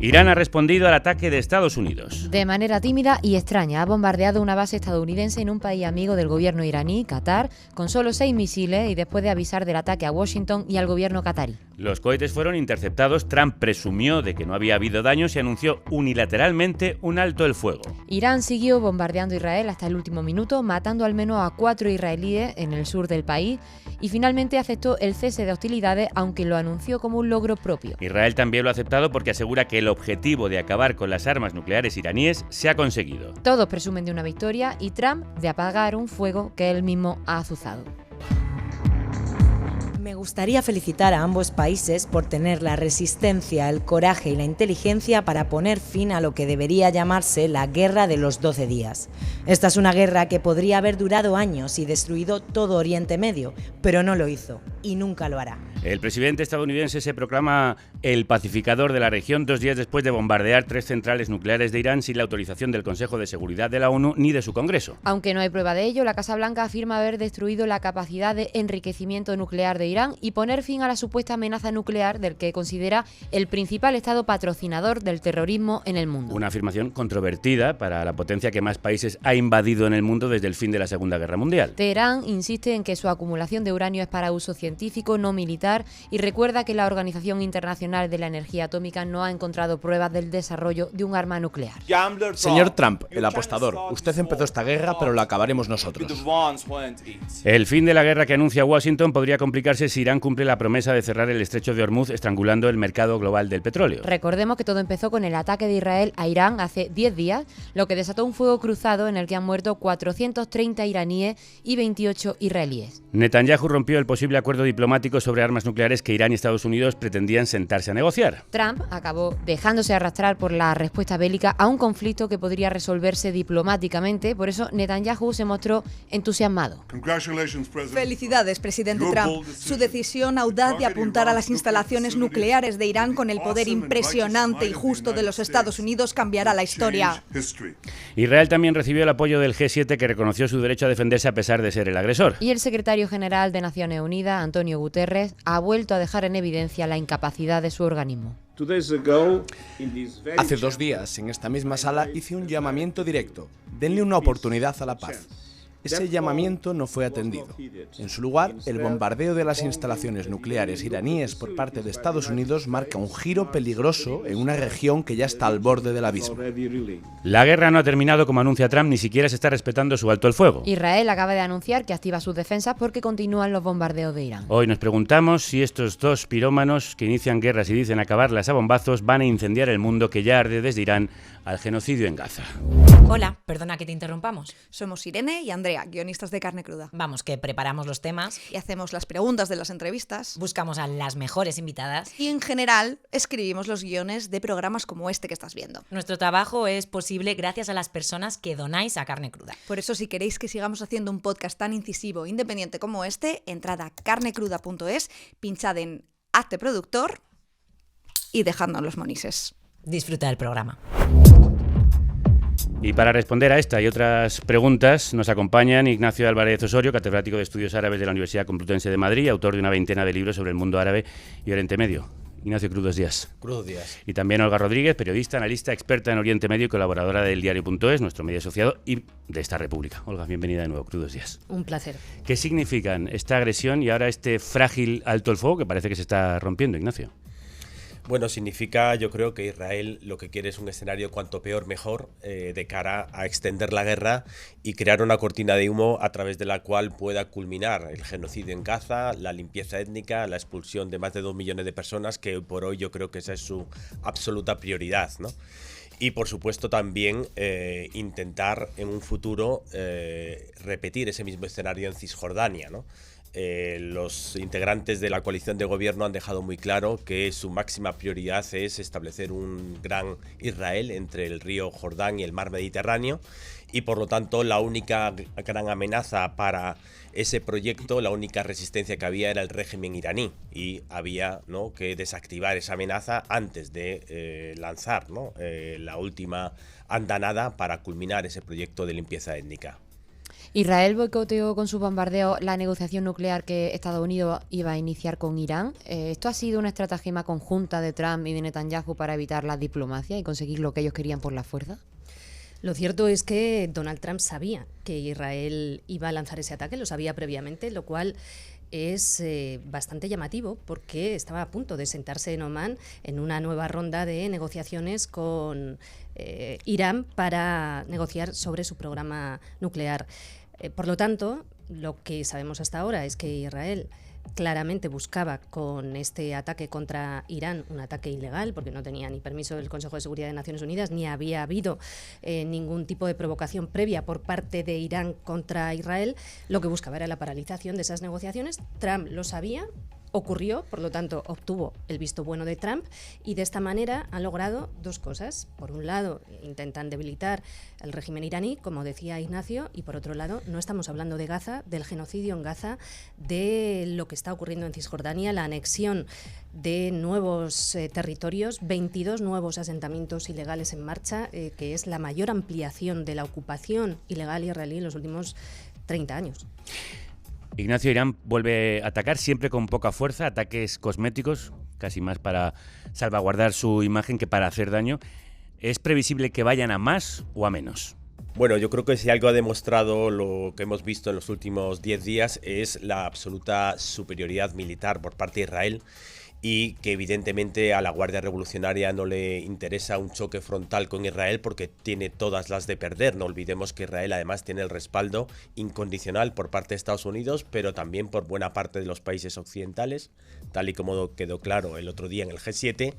Irán ha respondido al ataque de Estados Unidos. De manera tímida y extraña, ha bombardeado una base estadounidense en un país amigo del gobierno iraní, Qatar, con solo 6 misiles y después de avisar del ataque a Washington y al gobierno qatarí. Los cohetes fueron interceptados, Trump presumió de que no había habido daños y anunció unilateralmente un alto el fuego. Irán siguió bombardeando Israel hasta el último minuto, matando al menos a 4 israelíes en el sur del país y finalmente aceptó el cese de hostilidades, aunque lo anunció como un logro propio. Israel también lo ha aceptado porque asegura que el objetivo de acabar con las armas nucleares iraníes se ha conseguido. Todos presumen de una victoria y Trump de apagar un fuego que él mismo ha azuzado. Me gustaría felicitar a ambos países por tener la resistencia, el coraje y la inteligencia para poner fin a lo que debería llamarse la Guerra de los 12 días. Esta es una guerra que podría haber durado años y destruido todo Oriente Medio, pero no lo hizo y nunca lo hará. El presidente estadounidense se proclama el pacificador de la región 2 días después de bombardear 3 centrales nucleares de Irán sin la autorización del Consejo de Seguridad de la ONU ni de su Congreso. Aunque no hay prueba de ello, la Casa Blanca afirma haber destruido la capacidad de enriquecimiento nuclear de Irán y poner fin a la supuesta amenaza nuclear del que considera el principal estado patrocinador del terrorismo en el mundo. Una afirmación controvertida para la potencia que más países ha invadido en el mundo desde el fin de la Segunda Guerra Mundial. Teherán insiste en que su acumulación de uranio es para uso científico, no militar, y recuerda que la Organización Internacional de la Energía Atómica no ha encontrado pruebas del desarrollo de un arma nuclear. Señor Trump, el apostador, usted empezó esta guerra, pero la acabaremos nosotros. El fin de la guerra que anuncia Washington podría complicarse si Irán cumple la promesa de cerrar el estrecho de Hormuz, estrangulando el mercado global del petróleo. Recordemos que todo empezó con el ataque de Israel a Irán hace 10 días, lo que desató un fuego cruzado en el que han muerto 430 iraníes y 28 israelíes. Netanyahu rompió el posible acuerdo diplomático sobre armas nucleares que Irán y Estados Unidos pretendían sentarse a negociar. Trump acabó dejándose arrastrar por la respuesta bélica a un conflicto que podría resolverse diplomáticamente, por eso Netanyahu se mostró entusiasmado. Felicidades, presidente Trump. Su decisión audaz de apuntar a las instalaciones nucleares de Irán con el poder impresionante y justo de los Estados Unidos cambiará la historia. Israel también recibió el apoyo del G7, que reconoció su derecho a defenderse a pesar de ser el agresor. Y el secretario general de Naciones Unidas, Antonio Guterres, ha vuelto a dejar en evidencia la incapacidad de su organismo. Hace 2 días, en esta misma sala, hice un llamamiento directo. Denle una oportunidad a la paz. Ese llamamiento no fue atendido. En su lugar, el bombardeo de las instalaciones nucleares iraníes por parte de Estados Unidos marca un giro peligroso en una región que ya está al borde del abismo. La guerra no ha terminado, como anuncia Trump, ni siquiera se está respetando su alto el fuego. Israel acaba de anunciar que activa sus defensas porque continúan los bombardeos de Irán. Hoy nos preguntamos si estos dos pirómanos que inician guerras y dicen acabarlas a bombazos van a incendiar el mundo que ya arde desde Irán al genocidio en Gaza. Hola, perdona que te interrumpamos. Somos Irene y Andrea, guionistas de Carne Cruda. Vamos, que preparamos los temas, Y hacemos las preguntas de las entrevistas. buscamos a las mejores invitadas. Y en general escribimos los guiones de programas como este que estás viendo. Nuestro trabajo es posible gracias a las personas que donáis a Carne Cruda. Por eso, si queréis que sigamos haciendo un podcast tan incisivo e independiente como este, entrad a carnecruda.es, pinchad en Hazte productor y dejadnos los monises. Disfruta del programa. Y para responder a esta y otras preguntas nos acompañan Ignacio Álvarez Osorio, catedrático de Estudios Árabes de la Universidad Complutense de Madrid, autor de una veintena de libros sobre el mundo árabe y Oriente Medio. Ignacio, crudos días. Crudos días. Y también Olga Rodríguez, periodista, analista, experta en Oriente Medio y colaboradora del diario.es, nuestro medio asociado y de esta república. Olga, bienvenida de nuevo, crudos días. Un placer. ¿Qué significan esta agresión y ahora este frágil alto el fuego que parece que se está rompiendo, Ignacio? Bueno, significa, yo creo que Israel lo que quiere es un escenario cuanto peor mejor de cara a extender la guerra y crear una cortina de humo a través de la cual pueda culminar el genocidio en Gaza, la limpieza étnica, la expulsión de más de 2 millones de personas, que por hoy yo creo que esa es su absoluta prioridad, ¿no? Y por supuesto también intentar en un futuro repetir ese mismo escenario en Cisjordania, ¿no? Los integrantes de la coalición de gobierno han dejado muy claro que su máxima prioridad es establecer un gran Israel entre el río Jordán y el mar Mediterráneo, y por lo tanto la única gran amenaza para ese proyecto, la única resistencia que había era el régimen iraní, y había, ¿no?, que desactivar esa amenaza antes de lanzar, ¿no?, la última andanada para culminar ese proyecto de limpieza étnica. Israel boicoteó con sus bombardeos la negociación nuclear que Estados Unidos iba a iniciar con Irán. ¿Esto ha sido una estratagema conjunta de Trump y de Netanyahu para evitar la diplomacia y conseguir lo que ellos querían por la fuerza? Lo cierto es que Donald Trump sabía que Israel iba a lanzar ese ataque, lo sabía previamente, lo cual es bastante llamativo porque estaba a punto de sentarse en Omán en una nueva ronda de negociaciones con Irán para negociar sobre su programa nuclear. Por lo tanto, lo que sabemos hasta ahora es que Israel claramente buscaba con este ataque contra Irán un ataque ilegal, porque no tenía ni permiso del Consejo de Seguridad de Naciones Unidas, ni había habido ningún tipo de provocación previa por parte de Irán contra Israel. Lo que buscaba era la paralización de esas negociaciones. Trump lo sabía, ocurrió, por lo tanto obtuvo el visto bueno de Trump, y de esta manera han logrado dos cosas. Por un lado, intentan debilitar el régimen iraní, como decía Ignacio, y por otro lado, no estamos hablando de Gaza, del genocidio en Gaza, de lo que está ocurriendo en Cisjordania, la anexión de nuevos territorios, 22 nuevos asentamientos ilegales en marcha, que es la mayor ampliación de la ocupación ilegal israelí en los últimos 30 años. Ignacio, Irán vuelve a atacar siempre con poca fuerza, ataques cosméticos, casi más para salvaguardar su imagen que para hacer daño. ¿Es previsible que vayan a más o a menos? Bueno, yo creo que si algo ha demostrado lo que hemos visto en los últimos 10 días es la absoluta superioridad militar por parte de Israel, y que evidentemente a la Guardia Revolucionaria no le interesa un choque frontal con Israel porque tiene todas las de perder. No olvidemos que Israel además tiene el respaldo incondicional por parte de Estados Unidos, pero también por buena parte de los países occidentales, tal y como quedó claro el otro día en el G7.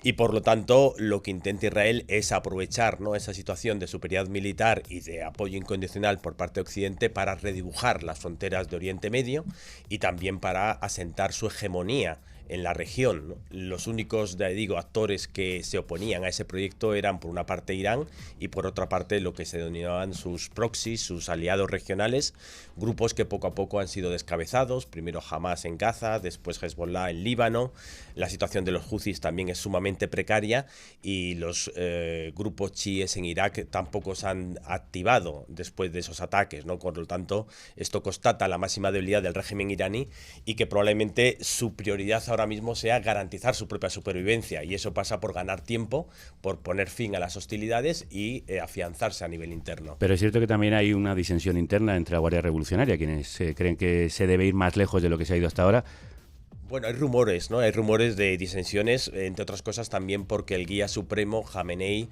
Y por lo tanto, lo que intenta Israel es aprovechar, ¿no?, esa situación de superioridad militar y de apoyo incondicional por parte de Occidente para redibujar las fronteras de Oriente Medio y también para asentar su hegemonía en la región, ¿no? Los únicos, actores que se oponían a ese proyecto eran por una parte Irán y por otra parte lo que se denominaban sus proxies, sus aliados regionales, grupos que poco a poco han sido descabezados, primero Hamas en Gaza, después Hezbollah en Líbano. La situación de los Houthis también es sumamente precaria y los grupos chiíes en Irak tampoco se han activado después de esos ataques, ¿no? Por lo tanto, esto constata la máxima debilidad del régimen iraní y que probablemente su prioridad ahora mismo sea garantizar su propia supervivencia, y eso pasa por ganar tiempo, por poner fin a las hostilidades y afianzarse a nivel interno. Pero es cierto que también hay una disensión interna entre la Guardia Revolucionaria, quienes creen que se debe ir más lejos de lo que se ha ido hasta ahora. Bueno, hay rumores, ¿no? Hay rumores de disensiones, entre otras cosas también porque el guía supremo, Jamenei,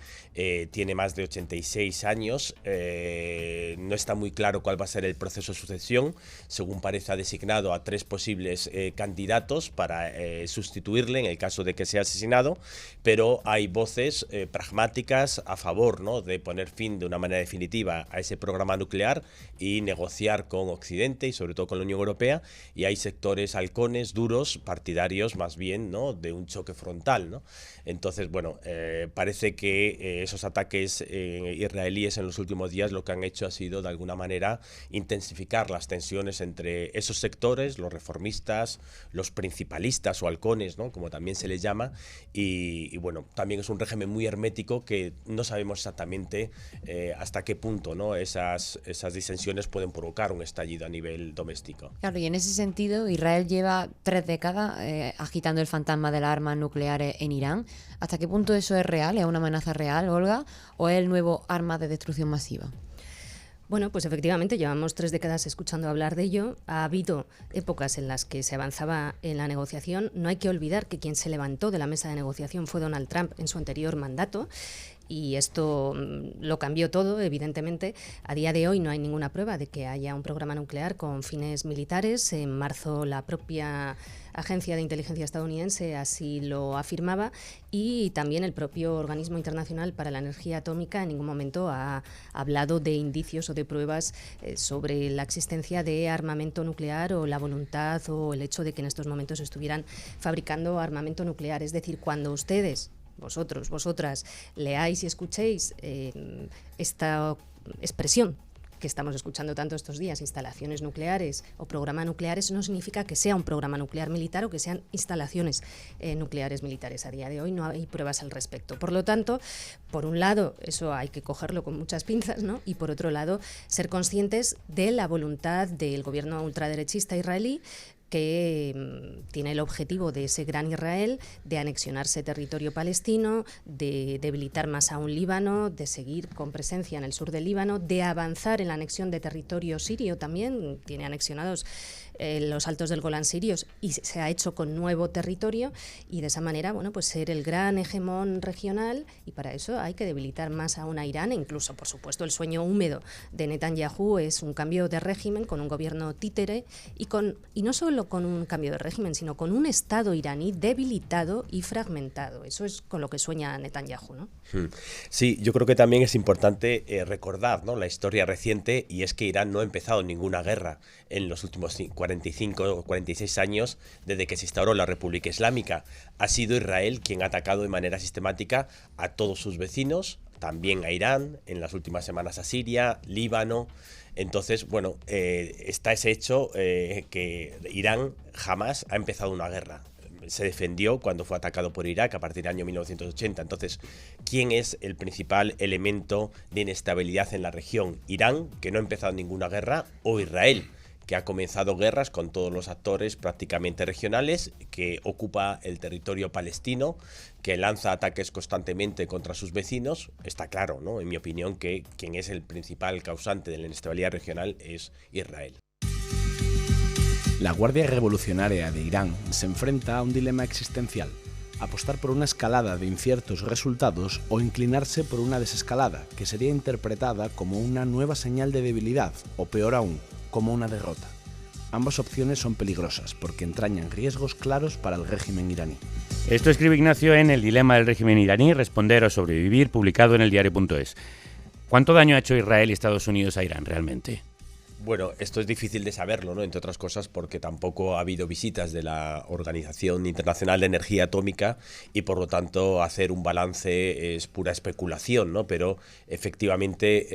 tiene más de 86 años. No está muy claro cuál va a ser el proceso de sucesión. Según parece, ha designado a 3 posibles candidatos para sustituirle en el caso de que sea asesinado, pero hay voces pragmáticas a favor, ¿no?, de poner fin de una manera definitiva a ese programa nuclear y negociar con Occidente y sobre todo con la Unión Europea, y hay sectores halcones, duros, partidarios más bien, ¿no?, de un choque frontal, ¿no? Entonces, bueno, parece que esos ataques israelíes en los últimos días lo que han hecho ha sido de alguna manera intensificar las tensiones entre esos sectores, los reformistas, los principalistas o halcones, ¿no?, como también se les llama, y bueno, también es un régimen muy hermético que no sabemos exactamente hasta qué punto, ¿no?, esas disensiones pueden provocar un estallido a nivel doméstico. Claro, y en ese sentido Israel lleva 3 décadas agitando el fantasma de las armas nucleares en Irán. ¿Hasta qué punto eso es real? ¿Es una amenaza real, Olga? ¿O es el nuevo arma de destrucción masiva? Bueno, pues efectivamente llevamos 3 décadas escuchando hablar de ello. Ha habido épocas en las que se avanzaba en la negociación. No hay que olvidar que quien se levantó de la mesa de negociación fue Donald Trump en su anterior mandato. Y esto lo cambió todo, evidentemente. A día de hoy no hay ninguna prueba de que haya un programa nuclear con fines militares. En marzo la propia agencia de inteligencia estadounidense así lo afirmaba, y también el propio Organismo Internacional para la Energía Atómica en ningún momento ha hablado de indicios o de pruebas sobre la existencia de armamento nuclear o la voluntad o el hecho de que en estos momentos estuvieran fabricando armamento nuclear. Es decir, cuando ustedes, vosotros, vosotras, leáis y escuchéis esta expresión que estamos escuchando tanto estos días, instalaciones nucleares o programa nuclear, eso no significa que sea un programa nuclear militar o que sean instalaciones nucleares militares. A día de hoy no hay pruebas al respecto. Por lo tanto, por un lado, eso hay que cogerlo con muchas pinzas, ¿no? Y por otro lado, ser conscientes de la voluntad del gobierno ultraderechista israelí, que tiene el objetivo de ese gran Israel, de anexionarse territorio palestino, de debilitar más aún Líbano, de seguir con presencia en el sur del Líbano, de avanzar en la anexión de territorio sirio también, tiene anexionados los altos del Golán sirios y se ha hecho con nuevo territorio, y de esa manera, bueno, pues ser el gran hegemón regional, y para eso hay que debilitar más aún a Irán, e incluso, por supuesto, el sueño húmedo de Netanyahu es un cambio de régimen con un gobierno títere y no solo con un cambio de régimen, sino con un Estado iraní debilitado y fragmentado. Eso es con lo que sueña Netanyahu, ¿no? Sí, yo creo que también es importante recordar, ¿no?, la historia reciente, y es que Irán no ha empezado ninguna guerra en los últimos 45 o 46 años desde que se instauró la República Islámica. Ha sido Israel quien ha atacado de manera sistemática a todos sus vecinos, también a Irán, en las últimas semanas a Siria, Líbano. Entonces, bueno, está ese hecho que Irán jamás ha empezado una guerra. Se defendió cuando fue atacado por Irak a partir del año 1980. Entonces, ¿quién es el principal elemento de inestabilidad en la región? ¿Irán, que no ha empezado ninguna guerra, o Israel, que ha comenzado guerras con todos los actores prácticamente regionales, que ocupa el territorio palestino, que lanza ataques constantemente contra sus vecinos? Está claro, ¿no?, en mi opinión, que quien es el principal causante de la inestabilidad regional es Israel. La Guardia Revolucionaria de Irán se enfrenta a un dilema existencial: apostar por una escalada de inciertos resultados o inclinarse por una desescalada, que sería interpretada como una nueva señal de debilidad, o peor aún, como una derrota. Ambas opciones son peligrosas porque entrañan riesgos claros para el régimen iraní. Esto escribe Ignacio en El dilema del régimen iraní, responder o sobrevivir, publicado en eldiario.es. ¿Cuánto daño ha hecho Israel y Estados Unidos a Irán realmente? Bueno, esto es difícil de saberlo, ¿no?, entre otras cosas porque tampoco ha habido visitas de la Organización Internacional de Energía Atómica, y por lo tanto hacer un balance es pura especulación, ¿no? Pero efectivamente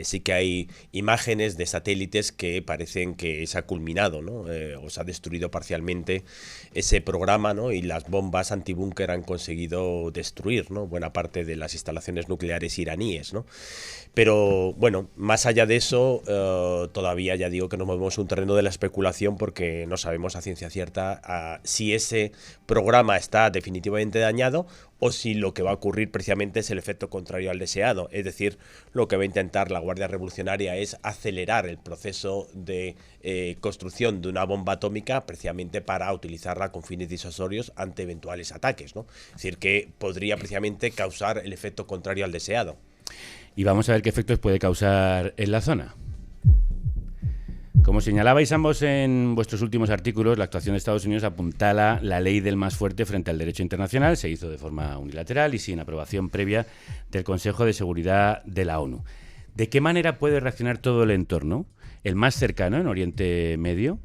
sí que hay imágenes de satélites que parecen que se ha culminado, ¿no? O se ha destruido parcialmente ese programa, ¿no? Y las bombas antibúnker han conseguido destruir, ¿no?, buena parte de las instalaciones nucleares iraníes, ¿no? Pero bueno, más allá de eso, todavía ya digo que nos movemos en un terreno de la especulación, porque no sabemos a ciencia cierta si ese programa está definitivamente dañado o si lo que va a ocurrir precisamente es el efecto contrario al deseado. Es decir, lo que va a intentar la Guardia Revolucionaria es acelerar el proceso de construcción de una bomba atómica, precisamente para utilizarla con fines disuasorios ante eventuales ataques, ¿no? Es decir, que podría precisamente causar el efecto contrario al deseado. Y vamos a ver qué efectos puede causar en la zona. Como señalabais ambos en vuestros últimos artículos, la actuación de Estados Unidos apuntala la ley del más fuerte frente al derecho internacional. Se hizo de forma unilateral y sin aprobación previa del Consejo de Seguridad de la ONU. ¿De qué manera puede reaccionar todo el entorno? El más cercano, en Oriente Medio,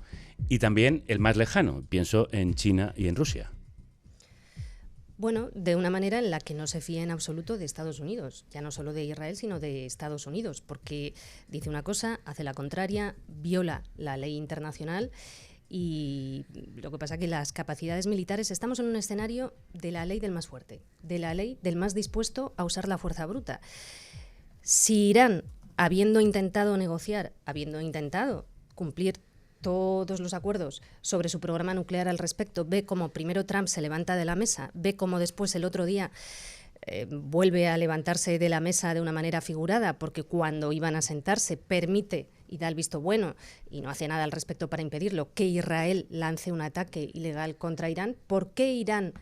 y también el más lejano, pienso en China y en Rusia. Bueno, de una manera en la que no se fía en absoluto de Estados Unidos, ya no solo de Israel, sino de Estados Unidos, porque dice una cosa, hace la contraria, viola la ley internacional, y lo que pasa es que las capacidades militares, estamos en un escenario de la ley del más fuerte, de la ley del más dispuesto a usar la fuerza bruta. Si Irán, habiendo intentado negociar, habiendo intentado cumplir todos los acuerdos sobre su programa nuclear al respecto, ve cómo primero Trump se levanta de la mesa, ve cómo después el otro día vuelve a levantarse de la mesa de una manera figurada, porque cuando iban a sentarse permite y da el visto bueno, y no hace nada al respecto para impedirlo, que Israel lance un ataque ilegal contra Irán, ¿por qué Irán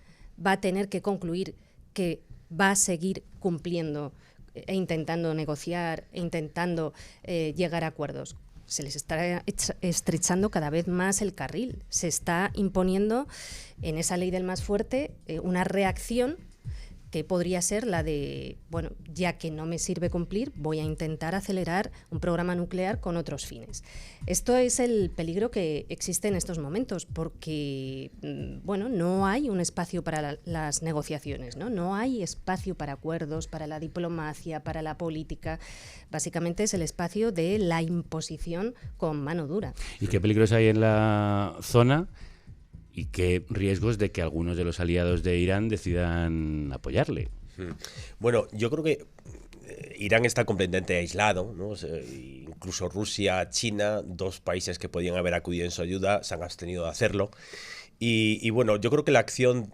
va a tener que concluir que va a seguir cumpliendo e intentando negociar e intentando llegar a acuerdos? Se les está estrechando cada vez más el carril. Se está imponiendo en esa ley del más fuerte una reacción que podría ser la de, bueno, ya que no me sirve cumplir, voy a intentar acelerar un programa nuclear con otros fines. Esto es el peligro que existe en estos momentos, porque, bueno, no hay un espacio para las negociaciones, ¿no? No hay espacio para acuerdos, para la diplomacia, para la política. Básicamente es el espacio de la imposición con mano dura. ¿Y qué peligros hay en la zona? ¿Y qué riesgos de que algunos de los aliados de Irán decidan apoyarle? Bueno, yo creo que Irán está completamente aislado, ¿no? Incluso Rusia, China, dos países que podían haber acudido en su ayuda, se han abstenido de hacerlo. Y bueno, yo creo que la acción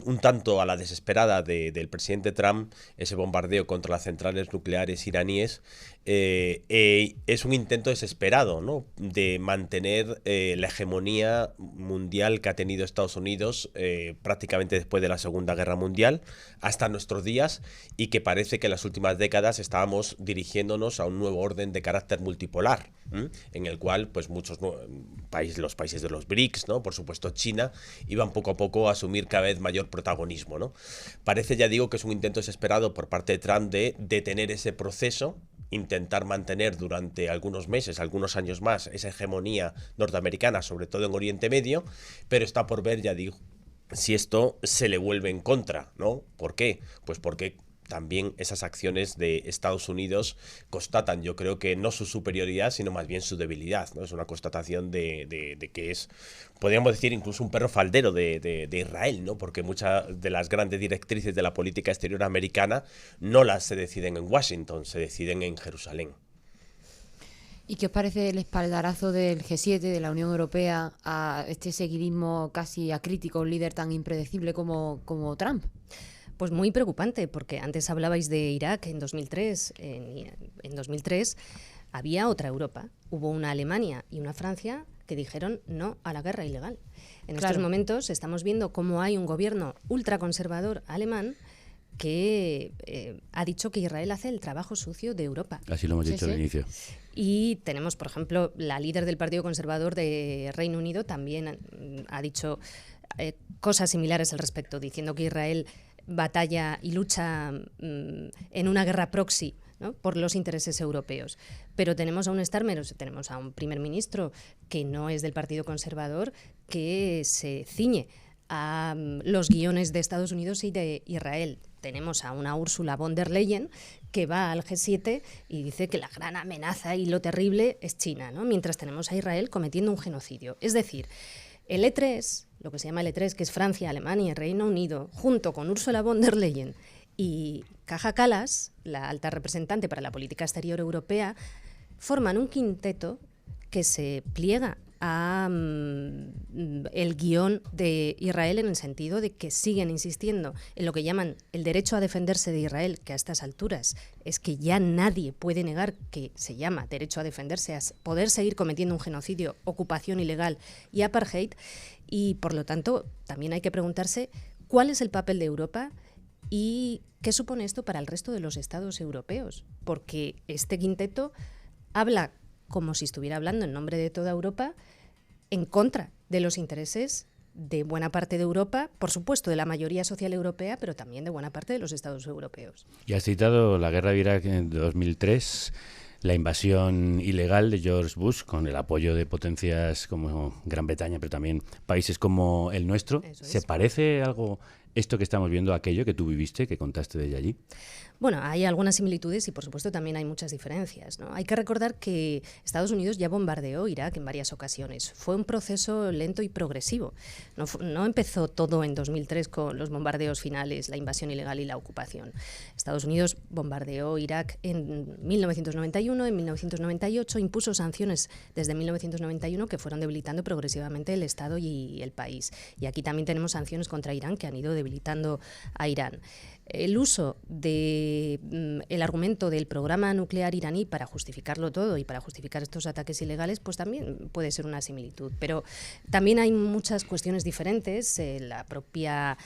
un tanto a la desesperada del presidente Trump, ese bombardeo contra las centrales nucleares iraníes, es un intento desesperado, ¿no?, de mantener la hegemonía mundial que ha tenido Estados Unidos prácticamente después de la Segunda Guerra Mundial hasta nuestros días, y que parece que en las últimas décadas estábamos dirigiéndonos a un nuevo orden de carácter multipolar, en el cual pues muchos los países de los BRICS, ¿no?, por supuesto China, iban poco a poco a asumir cada vez mayor protagonismo, ¿no? Parece, ya digo, que es un intento desesperado por parte de Trump de detener ese proceso, intentar mantener durante algunos meses, algunos años más, esa hegemonía norteamericana, sobre todo en Oriente Medio, pero está por ver, ya digo, si esto se le vuelve en contra, ¿no? ¿Por qué? Pues porque también esas acciones de Estados Unidos constatan, yo creo que no su superioridad, sino más bien su debilidad, ¿no? Es una constatación de que es, podríamos decir, incluso un perro faldero de Israel, ¿no? Porque muchas de las grandes directrices de la política exterior americana no las se deciden en Washington, se deciden en Jerusalén. ¿Y qué os parece el espaldarazo del G7, de la Unión Europea, a este seguidismo casi acrítico, un líder tan impredecible como Trump? Pues muy preocupante, porque antes hablabais de Irak en 2003. En 2003 había otra Europa. Hubo una Alemania y una Francia que dijeron no a la guerra ilegal. En estos momentos estamos viendo cómo hay un gobierno ultraconservador alemán que ha dicho que Israel hace el trabajo sucio de Europa. Así lo hemos dicho al inicio. Y tenemos, por ejemplo, la líder del Partido Conservador de Reino Unido también ha dicho cosas similares al respecto, diciendo que Israel batalla y lucha en una guerra proxy, ¿no?, por los intereses europeos. Pero tenemos a un primer ministro que no es del Partido Conservador, que se ciñe a los guiones de Estados Unidos y de Israel. Tenemos a una Ursula von der Leyen que va al G7 y dice que la gran amenaza y lo terrible es China, ¿no?, mientras tenemos a Israel cometiendo un genocidio. Es decir, el E3, lo que se llama el E3, que es Francia, Alemania y Reino Unido, junto con Ursula von der Leyen y Kaja Kallas, la alta representante para la política exterior europea, forman un quinteto que se pliega a el guión de Israel, en el sentido de que siguen insistiendo en lo que llaman el derecho a defenderse de Israel, que a estas alturas es que ya nadie puede negar que se llama derecho a defenderse, a poder seguir cometiendo un genocidio, ocupación ilegal y apartheid. Y por lo tanto también hay que preguntarse cuál es el papel de Europa y qué supone esto para el resto de los estados europeos, porque este quinteto habla como si estuviera hablando en nombre de toda Europa, en contra de los intereses de buena parte de Europa, por supuesto de la mayoría social europea, pero también de buena parte de los estados europeos. Y has citado la guerra de Irak en 2003, la invasión ilegal de George Bush, con el apoyo de potencias como Gran Bretaña, pero también países como el nuestro. ¿Se parece algo esto que estamos viendo a aquello que tú viviste, que contaste desde allí? Bueno, hay algunas similitudes y por supuesto también hay muchas diferencias, ¿no? Hay que recordar que Estados Unidos ya bombardeó Irak en varias ocasiones. Fue un proceso lento y progresivo. No empezó todo en 2003 con los bombardeos finales, la invasión ilegal y la ocupación. Estados Unidos bombardeó Irak en 1991, en 1998, impuso sanciones desde 1991 que fueron debilitando progresivamente el Estado y el país. Y aquí también tenemos sanciones contra Irán que han ido debilitando a Irán. El uso del argumento del programa nuclear iraní para justificarlo todo y para justificar estos ataques ilegales, pues también puede ser una similitud. Pero también hay muchas cuestiones diferentes. La propia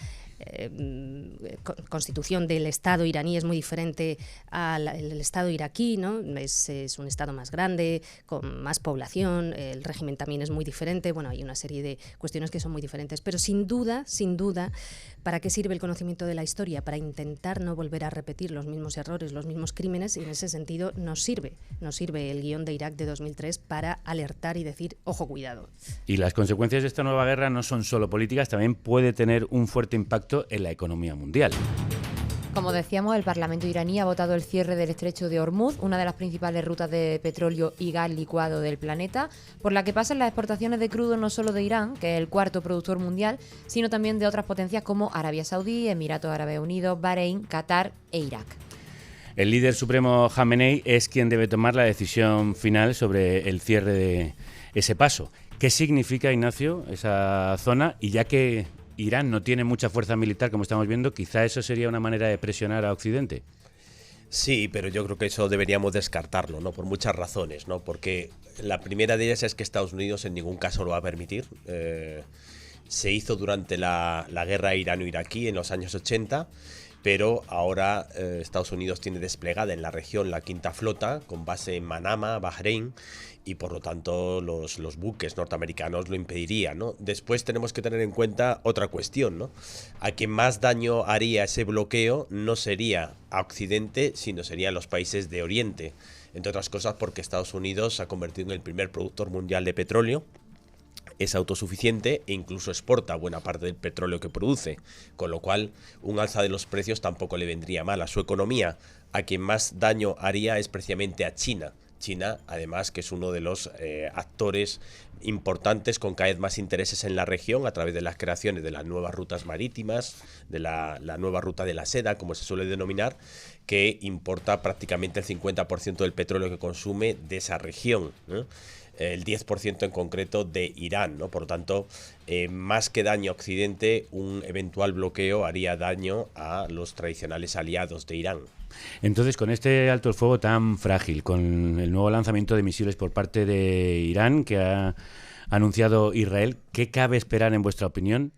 constitución del Estado iraní es muy diferente al Estado iraquí, ¿no? Es un Estado más grande, con más población, el régimen también es muy diferente, bueno, hay una serie de cuestiones que son muy diferentes, pero sin duda, ¿para qué sirve el conocimiento de la historia? Para intentar no volver a repetir los mismos errores, los mismos crímenes, y en ese sentido nos sirve el guión de Irak de 2003 para alertar y decir, ojo, cuidado. Y las consecuencias de esta nueva guerra no son solo políticas, también puede tener un fuerte impacto en la economía mundial. Como decíamos, el Parlamento iraní ha votado el cierre del estrecho de Hormuz, una de las principales rutas de petróleo y gas licuado del planeta, por la que pasan las exportaciones de crudo no solo de Irán, que es el cuarto productor mundial, sino también de otras potencias como Arabia Saudí, Emiratos Árabes Unidos, Bahrein, Qatar e Irak. El líder supremo Jamenei es quien debe tomar la decisión final sobre el cierre de ese paso. ¿Qué significa, Ignacio, esa zona? Y ya que Irán no tiene mucha fuerza militar, como estamos viendo, quizá eso sería una manera de presionar a Occidente. Sí, pero yo creo que eso deberíamos descartarlo, ¿no? Por muchas razones, ¿no? Porque la primera de ellas es que Estados Unidos en ningún caso lo va a permitir. Se hizo durante la guerra irano-iraquí en los años 80, pero ahora Estados Unidos tiene desplegada en la región la quinta flota, con base en Manama, Bahrein, y por lo tanto los buques norteamericanos lo impedirían, ¿no? Después tenemos que tener en cuenta otra cuestión, ¿no? A quien más daño haría ese bloqueo no sería a Occidente, sino serían los países de Oriente, entre otras cosas porque Estados Unidos se ha convertido en el primer productor mundial de petróleo, es autosuficiente e incluso exporta buena parte del petróleo que produce, con lo cual un alza de los precios tampoco le vendría mal a su economía. A quien más daño haría es precisamente a China. China, además, que es uno de los actores importantes con cada vez más intereses en la región a través de las creaciones de las nuevas rutas marítimas, de la nueva ruta de la seda, como se suele denominar, que importa prácticamente el 50% del petróleo que consume de esa región, ¿no? El 10% en concreto de Irán, ¿no? Por lo tanto, más que daño a Occidente, un eventual bloqueo haría daño a los tradicionales aliados de Irán. Entonces, con este alto el fuego tan frágil, con el nuevo lanzamiento de misiles por parte de Irán que ha anunciado Israel, ¿qué cabe esperar, en vuestra opinión,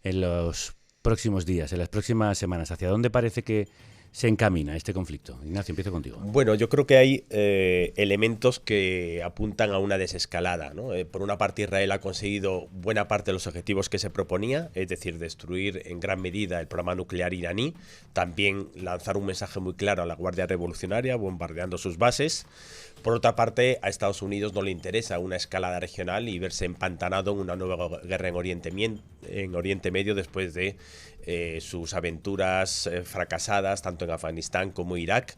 en los próximos días, en las próximas semanas? ¿Hacia dónde parece que se encamina este conflicto? Ignacio, empiezo contigo. Bueno, yo creo que hay elementos que apuntan a una desescalada, ¿no? Por una parte, Israel ha conseguido buena parte de los objetivos que se proponía, es decir, destruir en gran medida el programa nuclear iraní, también lanzar un mensaje muy claro a la Guardia Revolucionaria, bombardeando sus bases. Por otra parte, a Estados Unidos no le interesa una escalada regional y verse empantanado en una nueva guerra en Oriente Medio después de sus aventuras fracasadas tanto en Afganistán como Irak,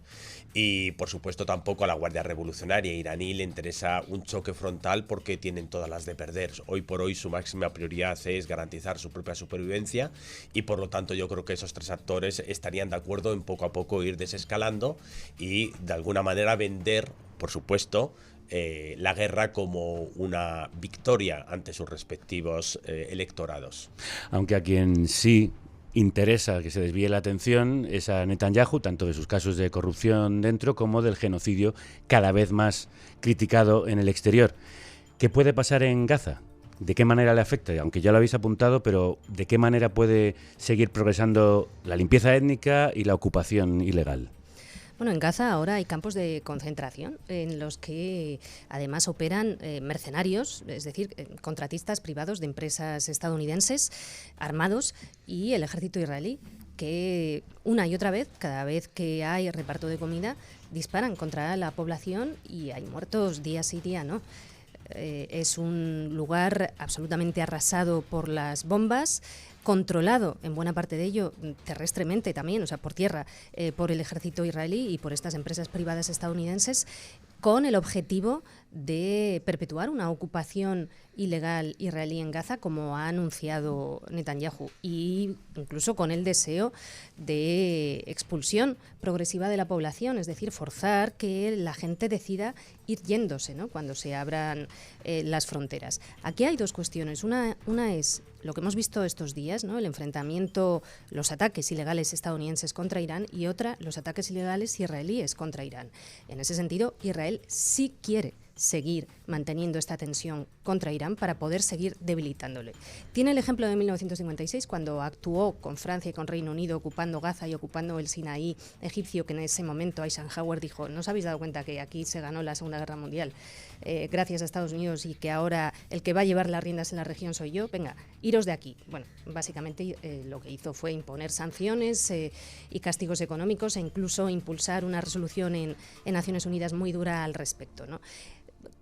y por supuesto tampoco a la Guardia Revolucionaria iraní le interesa un choque frontal porque tienen todas las de perder. Hoy por hoy su máxima prioridad es garantizar su propia supervivencia y por lo tanto yo creo que esos tres actores estarían de acuerdo en poco a poco ir desescalando y de alguna manera vender, por supuesto, la guerra como una victoria ante sus respectivos electorados. Aunque a quien sí interesa que se desvíe la atención es a Netanyahu, tanto de sus casos de corrupción dentro como del genocidio cada vez más criticado en el exterior. ¿Qué puede pasar en Gaza? ¿De qué manera le afecta? Aunque ya lo habéis apuntado, pero ¿de qué manera puede seguir progresando la limpieza étnica y la ocupación ilegal? Bueno, en Gaza ahora hay campos de concentración en los que además operan mercenarios, es decir, contratistas privados de empresas estadounidenses armados y el ejército israelí, que una y otra vez, cada vez que hay reparto de comida, disparan contra la población y hay muertos día sí día no. Es un lugar absolutamente arrasado por las bombas, controlado en buena parte de ello terrestremente también, o sea, por tierra, por el ejército israelí y por estas empresas privadas estadounidenses, con el objetivo de perpetuar una ocupación ilegal israelí en Gaza, como ha anunciado Netanyahu, y incluso con el deseo de expulsión progresiva de la población, es decir, forzar que la gente decida ir yéndose, ¿no?, cuando se abran las fronteras. Aquí hay dos cuestiones. Una es lo que hemos visto estos días, ¿no?, el enfrentamiento, los ataques ilegales estadounidenses contra Irán, y otra, los ataques ilegales israelíes contra Irán. En ese sentido, Israel sí quiere seguir manteniendo esta tensión contra Irán para poder seguir debilitándole. Tiene el ejemplo de 1956, cuando actuó con Francia y con Reino Unido ocupando Gaza y ocupando el Sinaí egipcio, que en ese momento Eisenhower dijo: ¿no os habéis dado cuenta que aquí se ganó la Segunda Guerra Mundial gracias a Estados Unidos y que ahora el que va a llevar las riendas en la región soy yo? Venga, iros de aquí. Bueno, básicamente lo que hizo fue imponer sanciones y castigos económicos e incluso impulsar una resolución en Naciones Unidas muy dura al respecto, ¿no?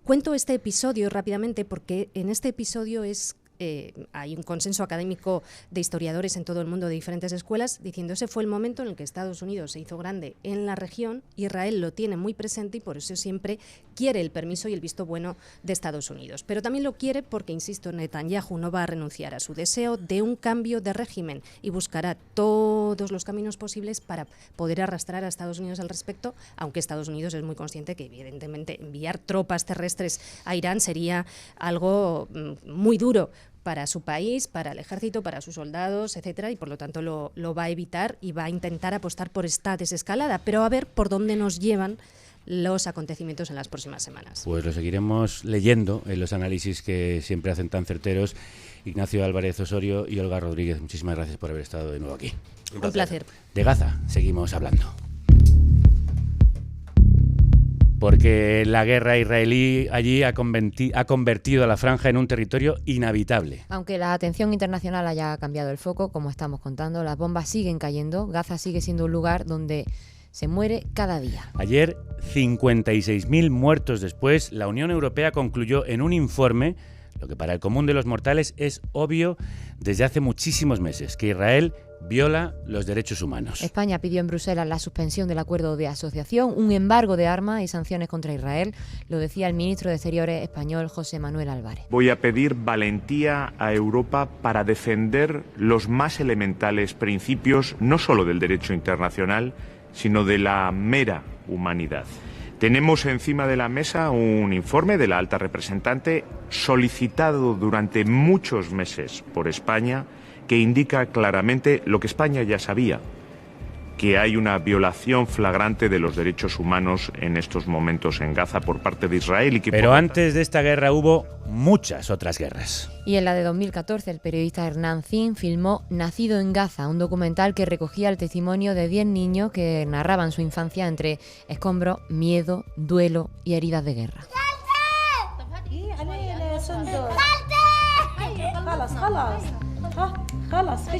Cuento este episodio rápidamente porque en este episodio hay un consenso académico de historiadores en todo el mundo de diferentes escuelas diciendo ese fue el momento en el que Estados Unidos se hizo grande en la región. Israel lo tiene muy presente y por eso siempre quiere el permiso y el visto bueno de Estados Unidos. Pero también lo quiere porque, insisto, Netanyahu no va a renunciar a su deseo de un cambio de régimen y buscará todos los caminos posibles para poder arrastrar a Estados Unidos al respecto, aunque Estados Unidos es muy consciente que evidentemente enviar tropas terrestres a Irán sería algo muy duro para su país, para el ejército, para sus soldados, etcétera, y por lo tanto lo va a evitar y va a intentar apostar por esta desescalada, pero a ver por dónde nos llevan los acontecimientos en las próximas semanas. Pues lo seguiremos leyendo en los análisis que siempre hacen tan certeros Ignacio Álvarez Osorio y Olga Rodríguez. Muchísimas gracias por haber estado de nuevo aquí. Un placer. De Gaza seguimos hablando. Porque la guerra israelí allí ha convertido a la franja en un territorio inhabitable. Aunque la atención internacional haya cambiado el foco, como estamos contando, las bombas siguen cayendo. Gaza sigue siendo un lugar donde se muere cada día. Ayer, 56.000 muertos después, la Unión Europea concluyó en un informe lo que para el común de los mortales es obvio desde hace muchísimos meses, que Israel viola los derechos humanos. España pidió en Bruselas la suspensión del acuerdo de asociación, un embargo de armas y sanciones contra Israel. Lo decía el ministro de Exteriores español, José Manuel Álvarez. Voy a pedir valentía a Europa para defender los más elementales principios, no solo del derecho internacional, sino de la mera humanidad. Tenemos encima de la mesa un informe de la alta representante solicitado durante muchos meses por España que indica claramente lo que España ya sabía, que hay una violación flagrante de los derechos humanos en estos momentos en Gaza por parte de Israel. Pero antes de esta guerra hubo muchas otras guerras. Y en la de 2014 el periodista Hernán Zin filmó Nacido en Gaza, un documental que recogía el testimonio de 10 niños que narraban su infancia entre escombros, miedo, duelo y heridas de guerra.